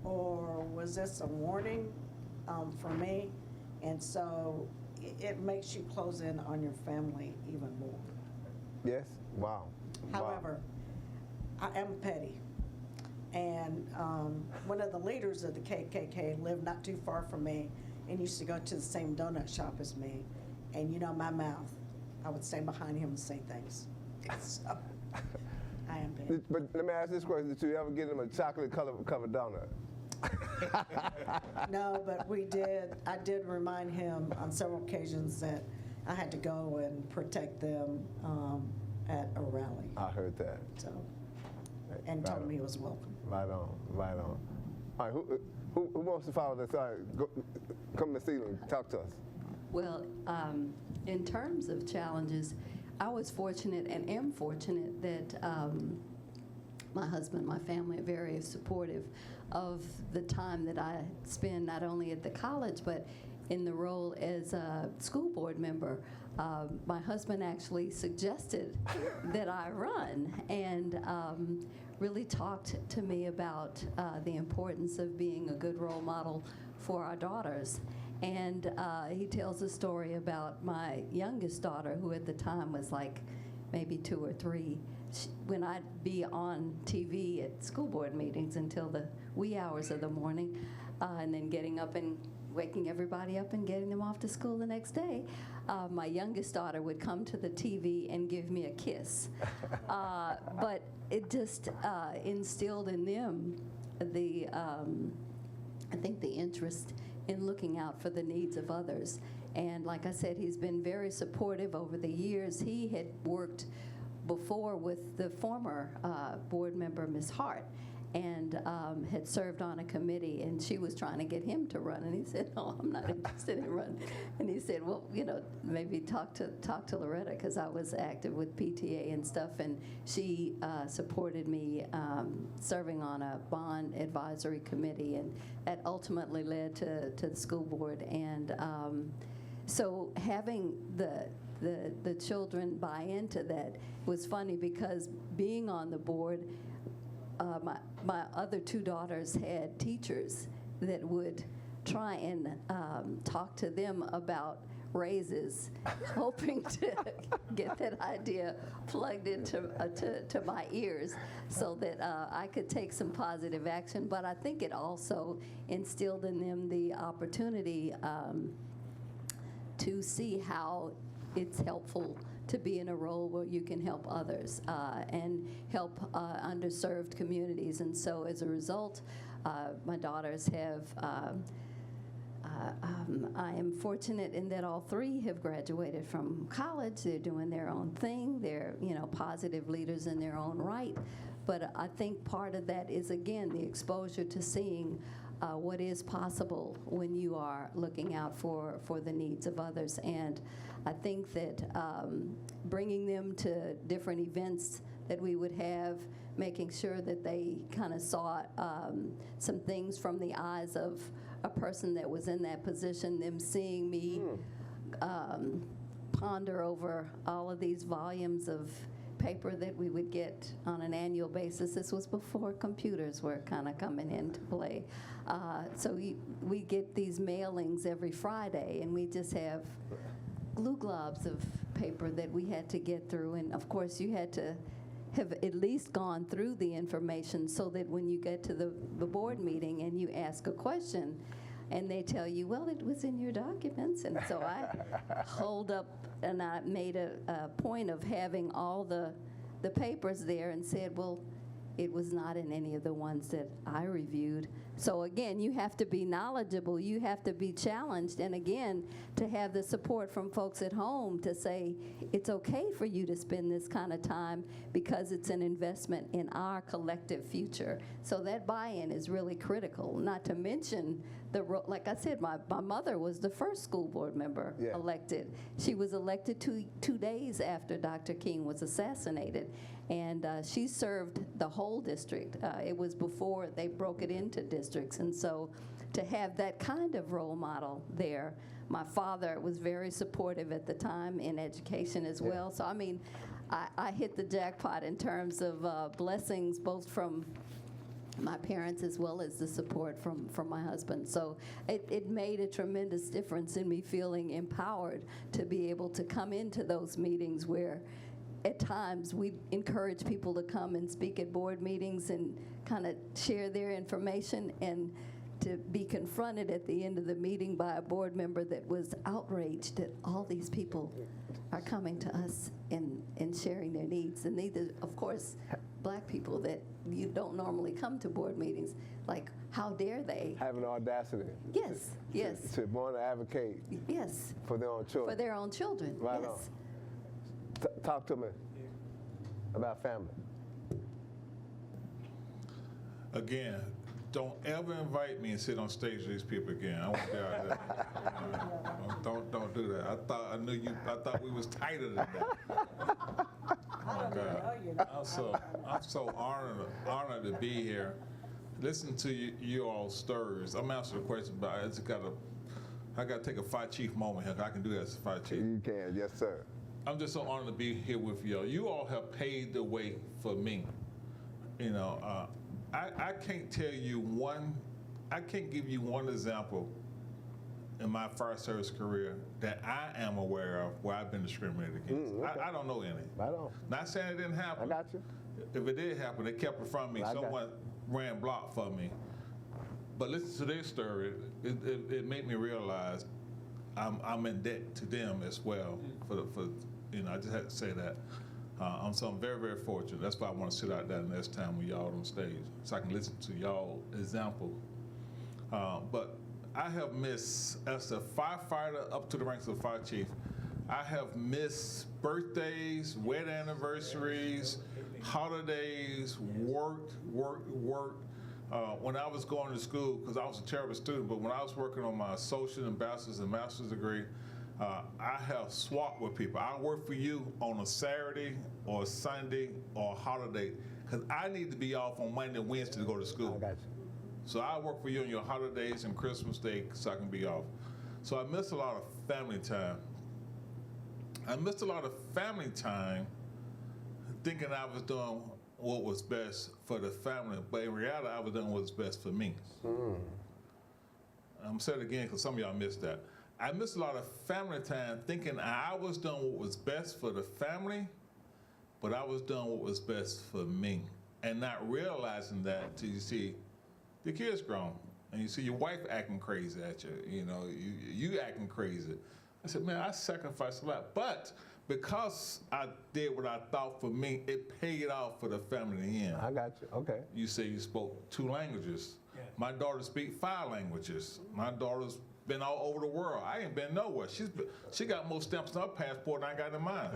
or was this a warning for me? And so it makes you close in on your family even more. Yes? Wow. However, I am petty. And one of the leaders of the KKK lived not too far from me and used to go to the same donut shop as me. And you know my mouth, I would stand behind him and say things. So, I am petty. But let me ask this question: did you ever get him a chocolate covered donut? No, but I did remind him on several occasions that I had to go and protect them at a rally. I heard that. So, and told him he was welcome. Right on, right on. All right, who wants to follow this? All right, come to the ceiling, talk to us. Well, in terms of challenges, I was fortunate and am fortunate that my husband, my family are very supportive of the time that I spend not only at the college, but in the role as a school board member. My husband actually suggested that I run and really talked to me about the importance of being a good role model for our daughters. And he tells a story about my youngest daughter, who at the time was like maybe 2 or 3. When I'd be on TV at school board meetings until the wee hours of the morning, and then getting up and waking everybody up and getting them off to school the next day, my youngest daughter would come to the TV and give me a kiss. But it just instilled in them the, I think, the interest in looking out for the needs of others. And like I said, he's been very supportive over the years. He had worked before with the former board member, Ms. Hart, and had served on a committee, and she was trying to get him to run, and he said, "No, I'm not interested in running." And he said, "Well, you know, maybe talk to Loretta," because I was active with PTA and stuff, and she supported me serving on a bond advisory committee, and that ultimately led to the school board. And so having the children buy into that was funny, because being on the board, my other 2 daughters had teachers that would try and talk to them about raises, hoping to get that idea plugged into to my ears so that I could take some positive action. But I think it also instilled in them the opportunity to see how it's helpful to be in a role where you can help others and help underserved communities. And so as a result, my daughters have, I am fortunate in that all 3 have graduated from college. They're doing their own thing. They're, you know, positive leaders in their own right. But I think part of that is, again, the exposure to seeing what is possible when you are looking out for the needs of others. And I think that bringing them to different events that we would have, making sure that they kind of saw some things from the eyes of a person that was in that position, them seeing me ponder over all of these volumes of paper that we would get on an annual basis. This was before computers were kind of coming into play. So we get these mailings every Friday, and we just have glue globs of paper that we had to get through. And of course, you had to have at least gone through the information so that when you get to the board meeting and you ask a question and they tell you, well, it was in your documents. And so I hold up and I made a point of having all the papers there and said, well, it was not in any of the ones that I reviewed. So again, you have to be knowledgeable, you have to be challenged, and again, to have the support from folks at home to say, it's okay for you to spend this kind of time because it's an investment in our collective future. So that buy-in is really critical, not to mention like I said, my mother was the first school board member elected. She was elected two days after Dr. King was assassinated, and she served the whole district. It was before they broke it into districts, and so to have that kind of role model there. My father was very supportive at the time in education as well. So I mean, I hit the jackpot in terms of blessings both from my parents as well as the support from my husband. So it made a tremendous difference in me feeling empowered to be able to come into those meetings where at times we encourage people to come and speak at board meetings and kind of share their information, and to be confronted at the end of the meeting by a board member that was outraged that all these people are coming to us and sharing their needs. And these are, of course, Black people that you don't normally come to board meetings. Like, how dare they? Have an audacity. Yes, yes. To want to advocate. Yes. For their own children. For their own children. Right Yes. on. Talk to me about family. Again, don't ever invite me and sit on stage with these people again. I won't be out there. Don't do that. I thought we was tighter than that. Oh God. I'm so honored to be here. Listen to you all stirs. I'm answering the question, but I got to take a fire chief moment here. I can do that as a fire chief. You can, yes, sir. I'm just so honored to be here with y'all. You all have paved the way for me. You know, I can't tell you I can't give you one example in my fire service career that I am aware of where I've been discriminated against. Okay. I don't know any. Right on. Not saying it didn't happen. I got you. If it did happen, they kept it from me. Someone ran block for me. But listen to their story. It made me realize I'm in debt to them as well. I just had to say that. I'm very, very fortunate. That's why I want to sit out there next time when y'all on stage, so I can listen to y'all example. But I have missed, as a firefighter up to the ranks of fire chief, I have missed birthdays, wedding anniversaries, holidays, work. When I was going to school, because I was a terrible student, but when I was working on my associate and bachelor's and master's degree, I have swapped with people. I work for you on a Saturday or a Sunday or a holiday, because I need to be off on Monday and Wednesday to go to school. I got you. So I work for you on your holidays and Christmas Day so I can be off. So I miss a lot of family time. I missed a lot of family time thinking I was doing what was best for the family, but in reality, I was doing what was best for me. I'm saying it again because some of y'all missed that. I missed a lot of family time thinking I was doing what was best for the family, but I was doing what was best for me, and not realizing that till you see the kids grown, and you see your wife acting crazy at you. You know, you acting crazy. I said, man, I sacrificed a lot, but because I did what I thought for me, it paid off for the family in the end. I got you. Okay. You say you spoke 2 languages. Yeah. My daughter speaks 5 languages. My daughter's been all over the world. I ain't been nowhere. She got more stamps on her passport than I got in mine.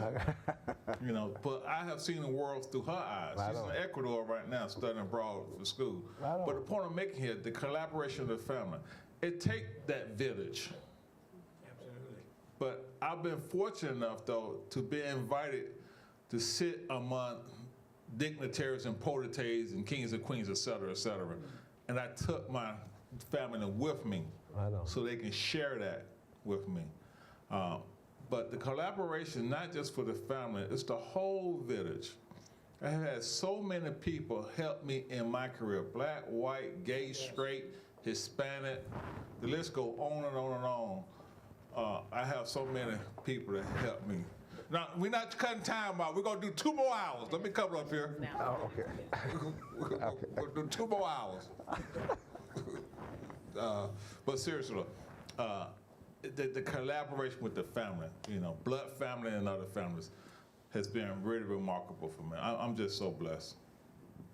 You know, but I have seen the world through her eyes. Right She's on. in Ecuador right now studying abroad for school. Right But on. the point I'm making here, the collaboration of the family, it takes that village. Absolutely. But I've been fortunate enough, though, to be invited to sit among dignitaries and potentate and kings and queens, et cetera, et cetera. And I took my family with me Right on. so they can share that with me. But the collaboration, not just for the family, it's the whole village. I have had so many people help me in my career, Black, white, gay, straight, Hispanic, the list go on and on and on. I have so many people that help me. Now, we're not cutting time out. We're going to do 2 more hours. Let me come up here. Oh, okay. We'll do 2 more hours. But seriously, the collaboration with the family, you know, blood family and other families, has been really remarkable for me. I'm just so blessed.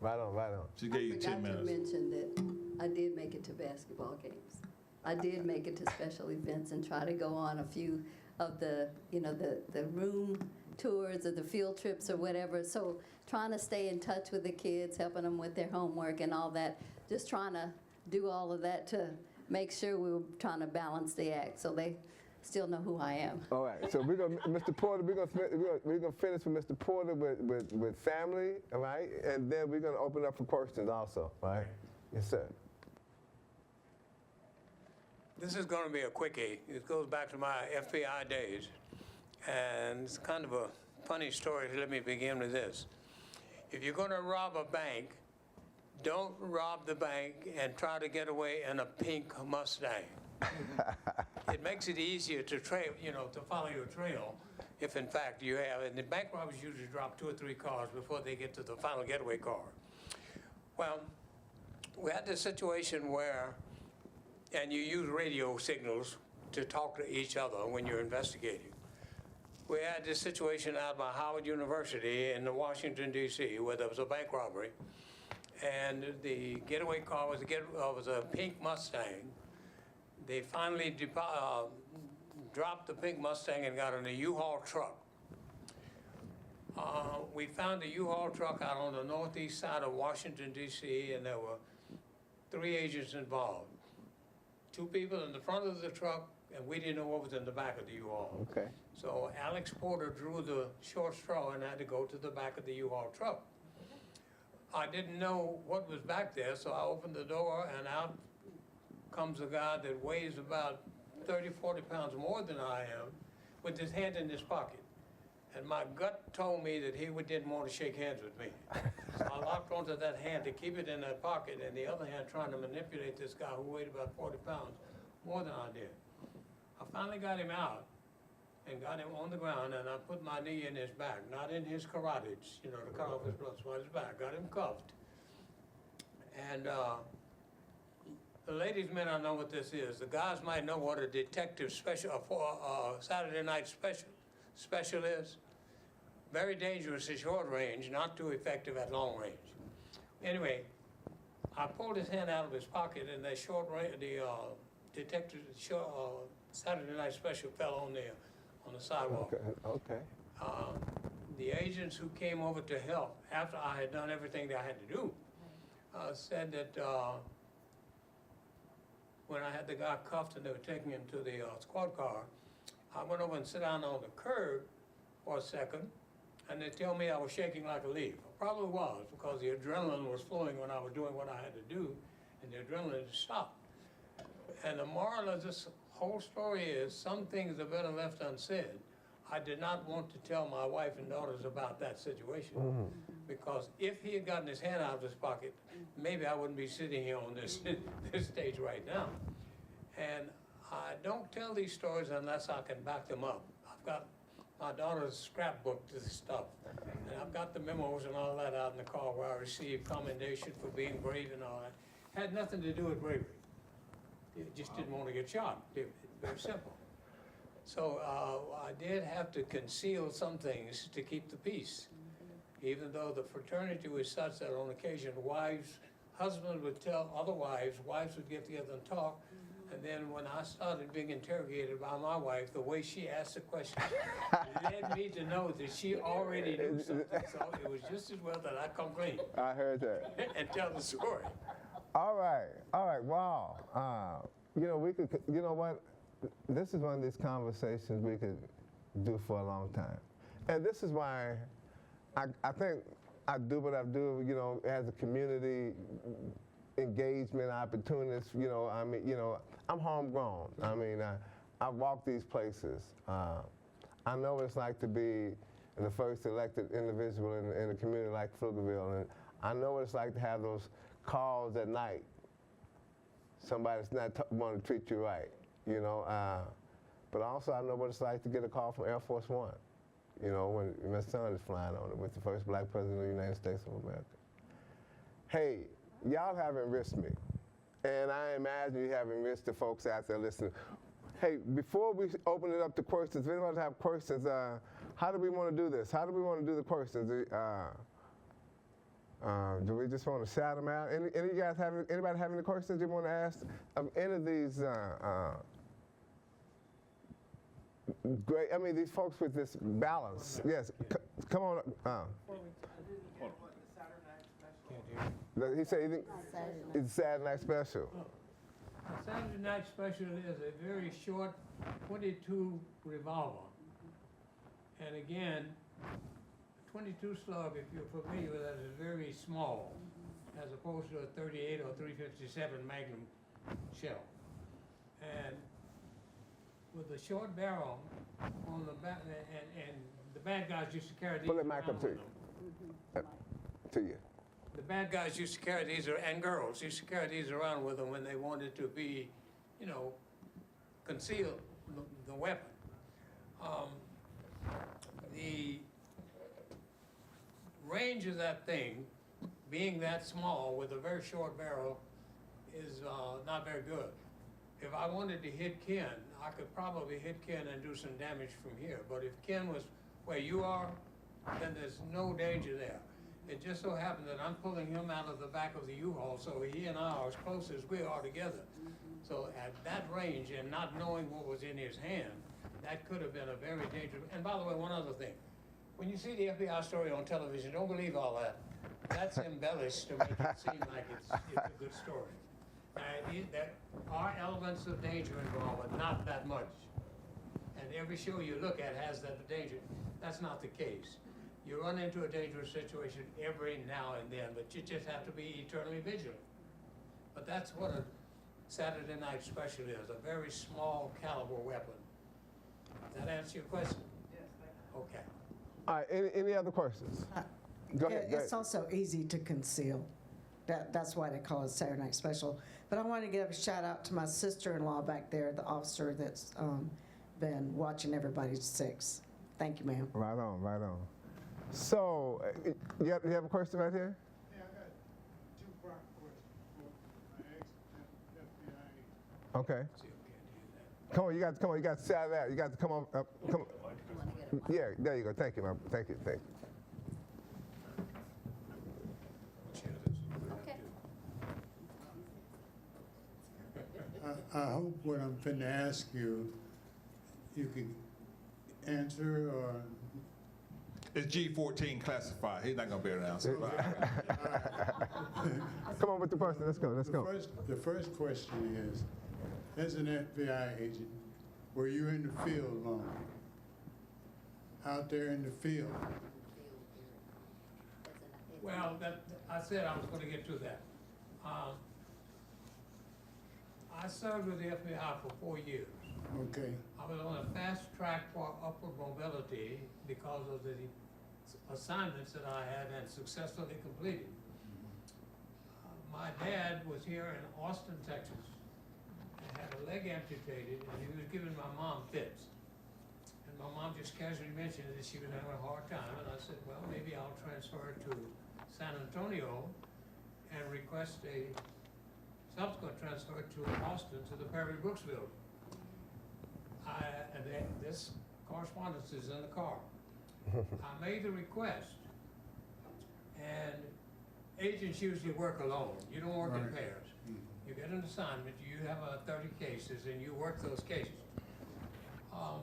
Right on, right on. She gave you 10 I forgot to minutes. mention that I did make it to basketball games. I did make it to special events and try to go on a few of the, you know, the room tours or the field trips or whatever. So trying to stay in touch with the kids, helping them with their homework and all that, just trying to do all of that to make sure we were trying to balance the act so they still know who I am. All right, so we're gonna, Mr. Porter, we're gonna finish with Mr. Porter with family, all right? And then we're gonna open up for questions also, all right? Yes, sir. This is going to be a quickie. It goes back to my FBI days. And it's kind of a funny story. Let me begin with this. If you're going to rob a bank, don't rob the bank and try to get away in a pink Mustang. It makes it easier to trail, you know, to follow your trail if in fact you have. And the bank robbers usually drop 2 or 3 cars before they get to the final getaway car. Well, we had this situation where, and you use radio signals to talk to each other when you're investigating. We had this situation out by Howard University in Washington, D.C., where there was a bank robbery, and the getaway car was a pink Mustang. They finally dropped the pink Mustang and got in a U-Haul truck. We found the U-Haul truck out on the northeast side of Washington, D.C., and there were 3 agents involved. 2 people in the front of the truck, and we didn't know what was in the back of the U-Haul. Okay. So Alex Porter drew the short straw and had to go to the back of the U-Haul truck. I didn't know what was back there, so I opened the door, and out comes a guy that weighs about 30, 40 pounds more than I am, with his hand in his pocket. And my gut told me that he didn't want to shake hands with me. So I locked onto that hand to keep it in that pocket, and the other hand trying to manipulate this guy who weighed about 40 pounds more than I did. I finally got him out and got him on the ground, and I put my knee in his back, not in his carotid, you know, to cut off his blood supply, his back. Got him cuffed. And the ladies may not know what this is. The guys might know what a detective special, Saturday night special is. Very dangerous at short range, not too effective at long range. Anyway, I pulled his hand out of his pocket, and the detective Saturday night special fell on the sidewalk. Okay. The agents who came over to help after I had done everything that I had to do said that when I had the guy cuffed and they were taking him to the squad car, I went over and sat down on the curb for a second, and they tell me I was shaking like a leaf. I probably was, because the adrenaline was flowing when I was doing what I had to do, and the adrenaline stopped. And the moral of this whole story is some things are better left unsaid. I did not want to tell my wife and daughters about that situation, because if he had gotten his hand out of his pocket, maybe I wouldn't be sitting here on this stage right now. And I don't tell these stories unless I can back them up. I've got my daughter's scrapbook to this stuff, and I've got the memos and all that out in the car where I received commendation for being brave and all that. Had nothing to do with bravery. It just didn't want to get shot. Very simple. So I did have to conceal some things to keep the peace, even though the fraternity was such that on occasion husbands would tell other wives would get together and talk, and then when I started being interrogated by my wife, the way she asked the question led me to know that she already knew something, so it was just as well that I come clean I heard that. and tell the story. All right, wow. You know what? This is one of these conversations we could do for a long time. And this is why I think I do what I do, you know, as a community engagement opportunist, you know, I mean, you know, I'm homegrown. I mean, I walk these places. I know what it's like to be the first elected individual in a community like Pflugerville, and I know what it's like to have those calls at night. Somebody's not want to treat you right, you know. But also I know what it's like to get a call from Air Force One, you know, when my son is flying on it with the first black president of the United States of America. Hey, y'all have enriched me, and I imagine you have enriched the folks out there listening. Hey, before we open it up to questions, if anyone have questions, how do we want to do this? How do we want to do the questions? Do we just want to shout them out? Any of you guys anybody have any questions you want to ask of any of these great, I mean, these folks with this balance? Yes, come on. He said it's Saturday Night Special. A Saturday Night Special is a very short 22 revolver. And again, 22 slug, if you're familiar with that, is very small, as opposed to a 38 or 357 Magnum shell. And with the short barrel on the back, and the bad guys used to carry these Pull the mic around up to with you. them. To you. The bad guys used to carry these, and girls used to carry these around with them when they wanted to be, you know, conceal the weapon. The range of that thing, being that small with a very short barrel, is not very good. If I wanted to hit Ken, I could probably hit Ken and do some damage from here. But if Ken was where you are, then there's no danger there. It just so happened that I'm pulling him out of the back of the U-Haul, so he and I are as close as we are together. So at that range, and not knowing what was in his hand, that could have been a very dangerous. And by the way, one other thing. When you see the FBI story on television, don't believe all that. That's embellished to make it seem like it's a good story. There are elements of danger involved, but not that much. And every show you look at has that danger. That's not the case. You run into a dangerous situation every now and then, but you just have to be eternally vigilant. But that's what a Saturday Night Special is, a very small caliber weapon. Does that answer your question? Yes, thank you. Okay. All right, any other questions? Go ahead. It's also easy to conceal. That's why they call it Saturday Night Special. But I want to give a shout out to my sister-in-law back there, the officer that's been watching everybody's six. Thank you, ma'am. Right on, right on. So, you have a question right here? Yeah, I got a two-part question. I asked FBI. Okay. Come on, you got to shout it out. You got to come on up. Come. Yeah, there you go. Thank you, ma'am. Thank you. Okay. I hope what I'm finna ask you, you can answer or. It's G14 classified. He's not gonna be able to answer. Come on with the question. Let's go. The first question is, as an FBI agent, were you in the field long? Out there in the field? Well, I said I was going to get to that. I served with the FBI for 4 years. Okay. I was on a fast track for upward mobility because of the assignments that I had and successfully completed. My dad was here in Austin, Texas, and had a leg amputated, and he was giving my mom fits. And my mom just casually mentioned that she was having a hard time, and I said, well, maybe I'll transfer to San Antonio and request a subsequent transfer to Austin to the Perry Brooks building. This correspondence is in the car. I made the request, and agents usually work alone. You don't work in pairs. You get an assignment, you have 30 cases, and you work those cases. I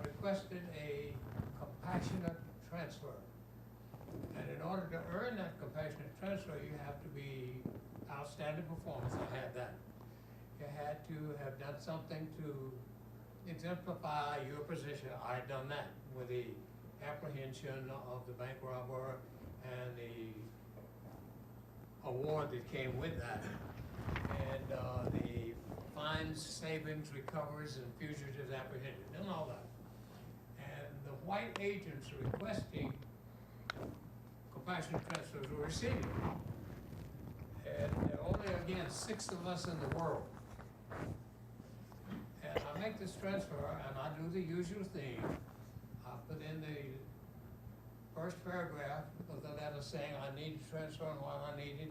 requested a compassionate transfer. And in order to earn that compassionate transfer, you have to be outstanding performance. I had that. You had to have done something to exemplify your position. I had done that with the apprehension of the bank robber and the award that came with that, and the fines, savings, recovers, and fugitives apprehended, and all that. And the white agents requesting compassionate transfers were receiving them. And there are only, again, 6 of us in the world. And I make this transfer, and I do the usual thing. I But in the first paragraph of the letter saying I need to transfer on what I needed,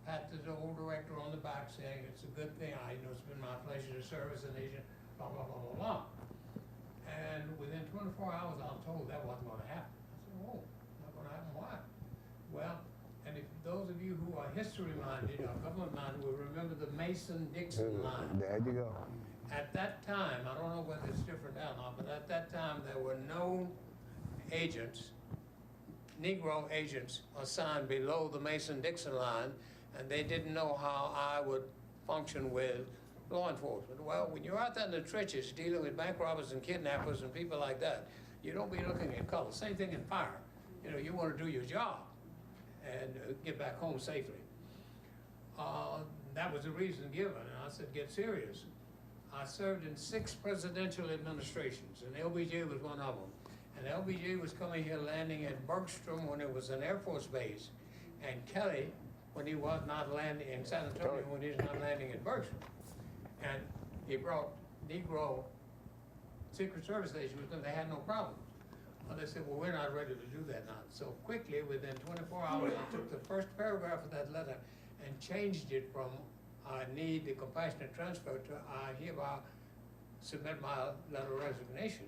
patted the old director on the back saying it's a good thing, it's been my pleasure to serve as an agent, blah, blah, blah, blah, blah. And within 24 hours, I was told that wasn't gonna happen. I said, oh, not gonna happen, why? Well, and if those of you who are history-minded or government-minded will remember the Mason-Dixon line. There you go. At that time, I don't know whether it's different now or not, but at that time, there were no agents, Negro agents assigned below the Mason-Dixon line, and they didn't know how I would function with law enforcement. Well, when you're out there in the trenches dealing with bank robbers and kidnappers and people like that, you don't be looking at color. Same thing in fire. You want to do your job and get back home safely. That was the reason given, and I said, get serious. I served in 6 presidential administrations, and LBJ was one of them. And LBJ was coming here landing at Bergstrom when it was an Air Force base, and Kelly when he was not landing in San Antonio when he was not landing at Bergstrom. And he brought Negro Secret Service agents with them, they had no problems. Well, they said, well, we're not ready to do that now. So quickly, within 24 hours, I took the first paragraph of that letter and changed it from I need the compassionate transfer to I hereby submit my letter of resignation.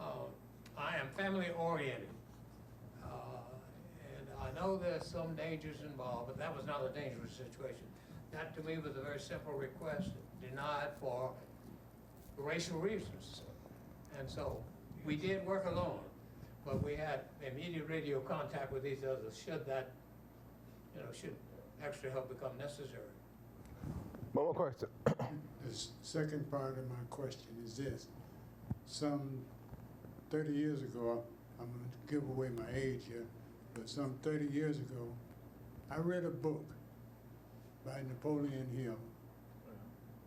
I am family oriented. And I know there's some dangers involved, but that was not a dangerous situation. That to me was a very simple request, denied for racial reasons. And so we did work alone, but we had immediate radio contact with each other should that, should extra help become necessary. One more question. The second part of my question is this. Some 30 years ago, I'm going to give away my age here, but some 30 years ago, I read a book by Napoleon Hill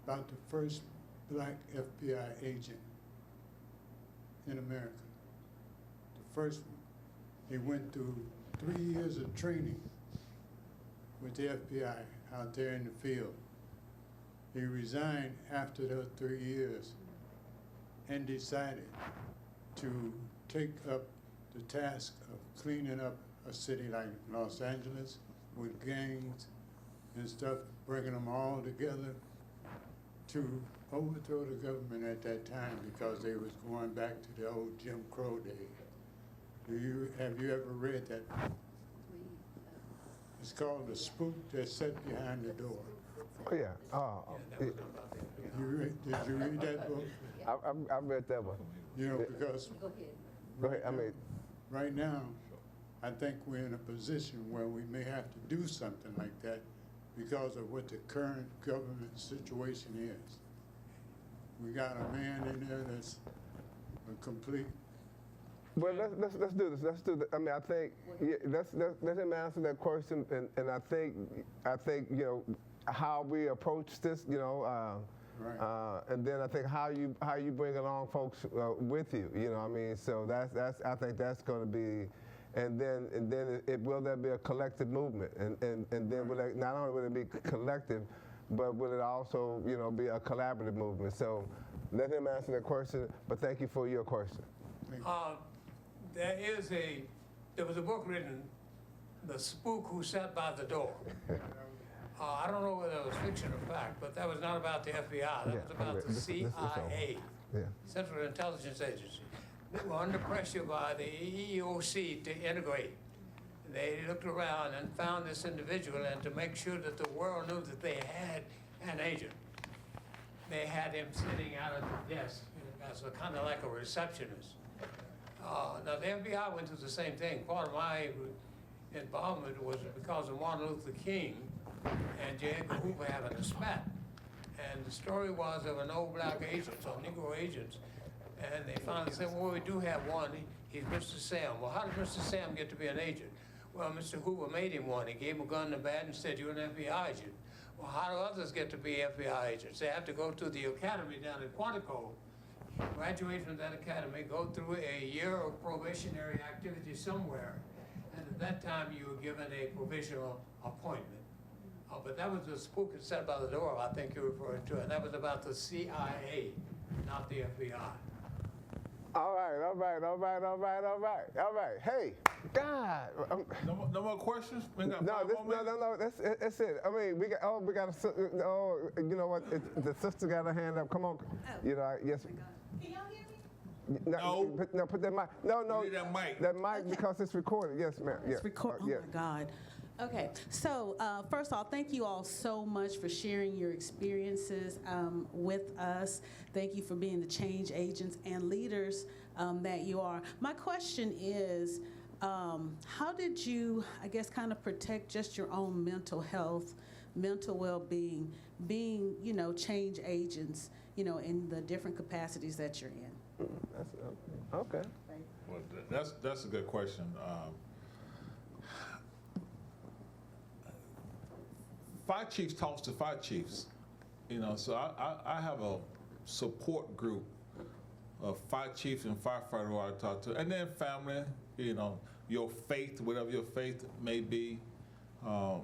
about the first black FBI agent in America. The first one. He went through 3 years of training with the FBI out there in the field. He resigned after those 3 years and decided to take up the task of cleaning up a city like Los Angeles with gangs and stuff, bringing them all together to overthrow the government at that time because they was going back to the old Jim Crow days. Have you ever read that? It's called The Spook That Sat Behind the Door. Oh, yeah. Did you read that book? I read that one. Because Go ahead. right now, I think we're in a position where we may have to do something like that because of what the current government situation is. We got a man in there that's a complete. Well, let's do this. Let's do that. I mean, I think let him answer that question, and I think how we approach this, Right. and then I think how you bring along folks with you. I mean, so that's I think that's going to be, and then will there be a collective movement, and then will it, not only will it be collective, but will it also be a collaborative movement? So let him answer that question. But thank you for your question. There was a book written, The Spook Who Sat by the Door. I don't know whether it was fiction or fact, but that was not about the FBI. That was about the CIA, Central Intelligence Agency. They were under pressure by the EEOC to integrate. They looked around and found this individual, and to make sure that the world knew that they had an agent, they had him sitting out at the desk as kind of like a receptionist. Now, the FBI went through the same thing. Part of my involvement was because of Martin Luther King and J. Edgar Hoover having a spat. And the story was of an old black agent, or Negro agents, and they finally said, well, we do have one. He's Mr. Sam. Well, how did Mr. Sam get to be an agent? Well, Mr. Hoover made him one. He gave him a gun and a bat and said, you're an FBI agent. Well, how do others get to be FBI agents? They have to go to the academy down at Quantico, graduate from that academy, go through a year of probationary activity somewhere, and at that time you were given a provisional appointment. But that was the spook that sat by the door, I think you're referring to, and that was about the CIA, not the FBI. All right. right. Hey, God. No more questions? We got No, five this, more no, minutes? no, that's it. I mean, we got a, you know what? The sister got her hand up. Come on. You know, yes. Can y'all hear me? No, put that mic. No. You need that mic. That mic because it's recorded. Yes, ma'am. It's recorded. Yeah. Oh my God. Okay, so first of all, thank you all so much for sharing your experiences with us. Thank you for being the change agents and leaders that you are. My question is, how did you, I guess, kind of protect just your own mental health, mental well-being, being, you know, change agents, you know, in the different capacities that you're in? That's, okay. Well, that's a good question. Fire chiefs talks to fire chiefs, you know, so I have a support group of fire chiefs and firefighters who I talk to, and then family, you know, your faith, whatever your faith may be. And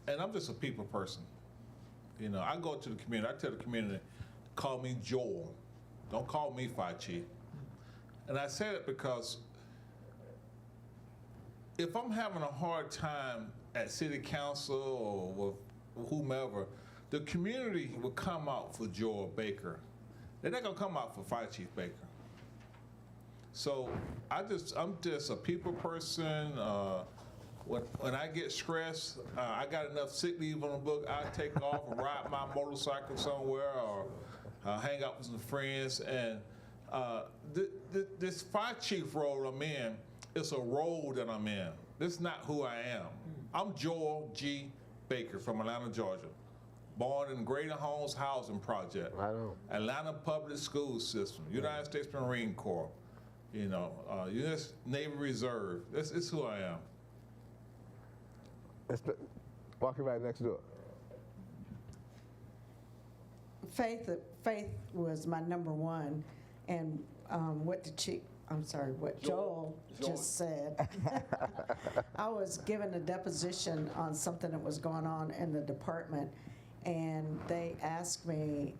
I'm just a people person. You know, I go to the community, I tell the community, call me Joel. Don't call me fire chief. And I say it because if I'm having a hard time at city council or with whomever, the community will come out for Joel Baker. They're not gonna come out for Fire Chief Baker. So I'm just a people person. When I get stressed, I got enough sick leave on the book. I take off and ride my motorcycle somewhere or hang out with some friends. And this fire chief role I'm in, it's a role that I'm in. This is not who I am. I'm Joel G. Baker from Atlanta, Georgia. Born in Greater Homes Housing Project. Right on. Atlanta Public School System, United States Marine Corps, you know, U.S. Navy Reserve. This is who I am. Walking right next door. Faith was my number one, and what Joel just said. I was given a deposition on something that was going on in the department, and they asked me,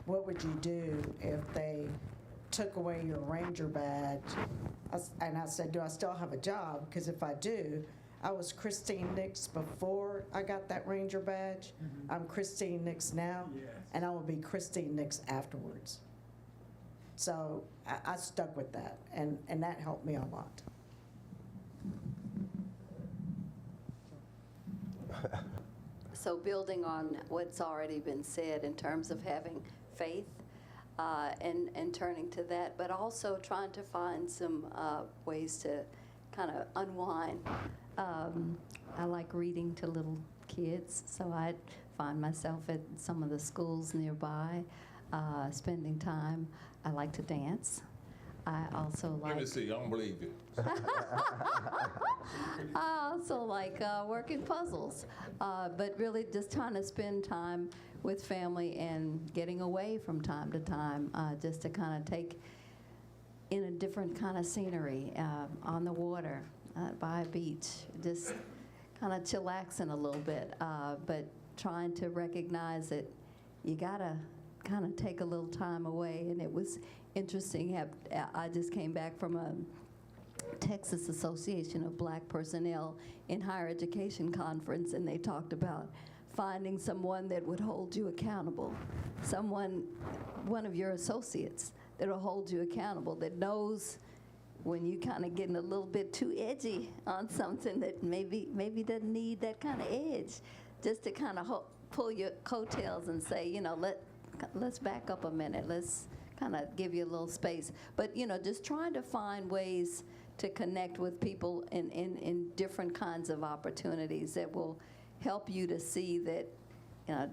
what would you do if they took away your Ranger badge? And I said, do I still have a job? Because if I do, I was Christine Nix before I got that Ranger badge. Mm-hmm. I'm Christine Nix now, yes. And I will be Christine Nix afterwards. So I stuck with that, and that helped me a lot. So building on what's already been said in terms of having faith and turning to that, but also trying to find some ways to kind of unwind. I like reading to little kids, so I find myself at some of the schools nearby, spending time. I like to dance. I also like... Let me see, I don't believe you. I also like working puzzles, but really just trying to spend time with family and getting away from time to time, just to kind of take in a different kind of scenery, on the water, by a beach, just kind of chillaxing a little bit, but trying to recognize that you gotta kind of take a little time away. And it was interesting, I just came back from a Texas Association of Black Personnel in Higher Education conference, and they talked about finding someone that would hold you accountable, one of your associates that will hold you accountable, that knows when you kind of getting a little bit too edgy on something that maybe doesn't need that kind of edge, just to kind of pull your coattails and say, you know, let's back up a minute, let's kind of give you a little space. But, you know, just trying to find ways to connect with people in different kinds of opportunities that will help you to see that, you know,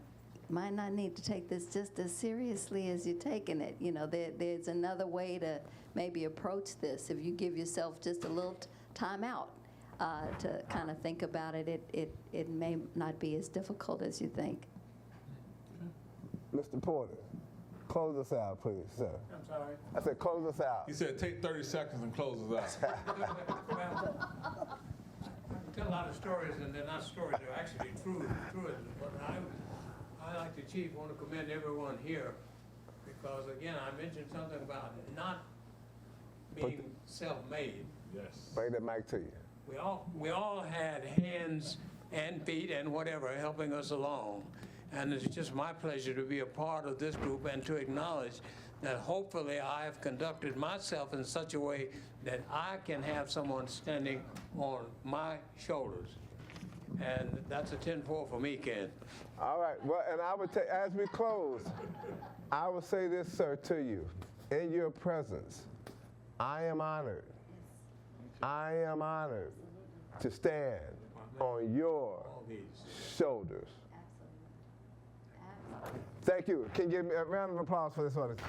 might not need to take this just as seriously as you're taking it. You know, there's another way to maybe approach this. If you give yourself just a little time out to kind of think about it, it may not be as difficult as you think. Mr. Porter, close us out, please, sir. I'm sorry. I said close us out. He said take 30 seconds and close us out. Well, I can tell a lot of stories, and they're not stories, they're actually true. But I, like the chief, want to commend everyone here, because again, I mentioned something about not being self-made. Yes. Bring that mic to you. We all had hands and feet and whatever helping us along. And it's just my pleasure to be a part of this group and to acknowledge that hopefully I have conducted myself in such a way that I can have someone standing on my shoulders. And that's a 10-4 for me, Ken. All right, well, and I would take, as we close, I will say this, sir, to you. In your presence, I am honored. I am honored to stand on your shoulders. Thank you. Can you give me a round of applause for this audience?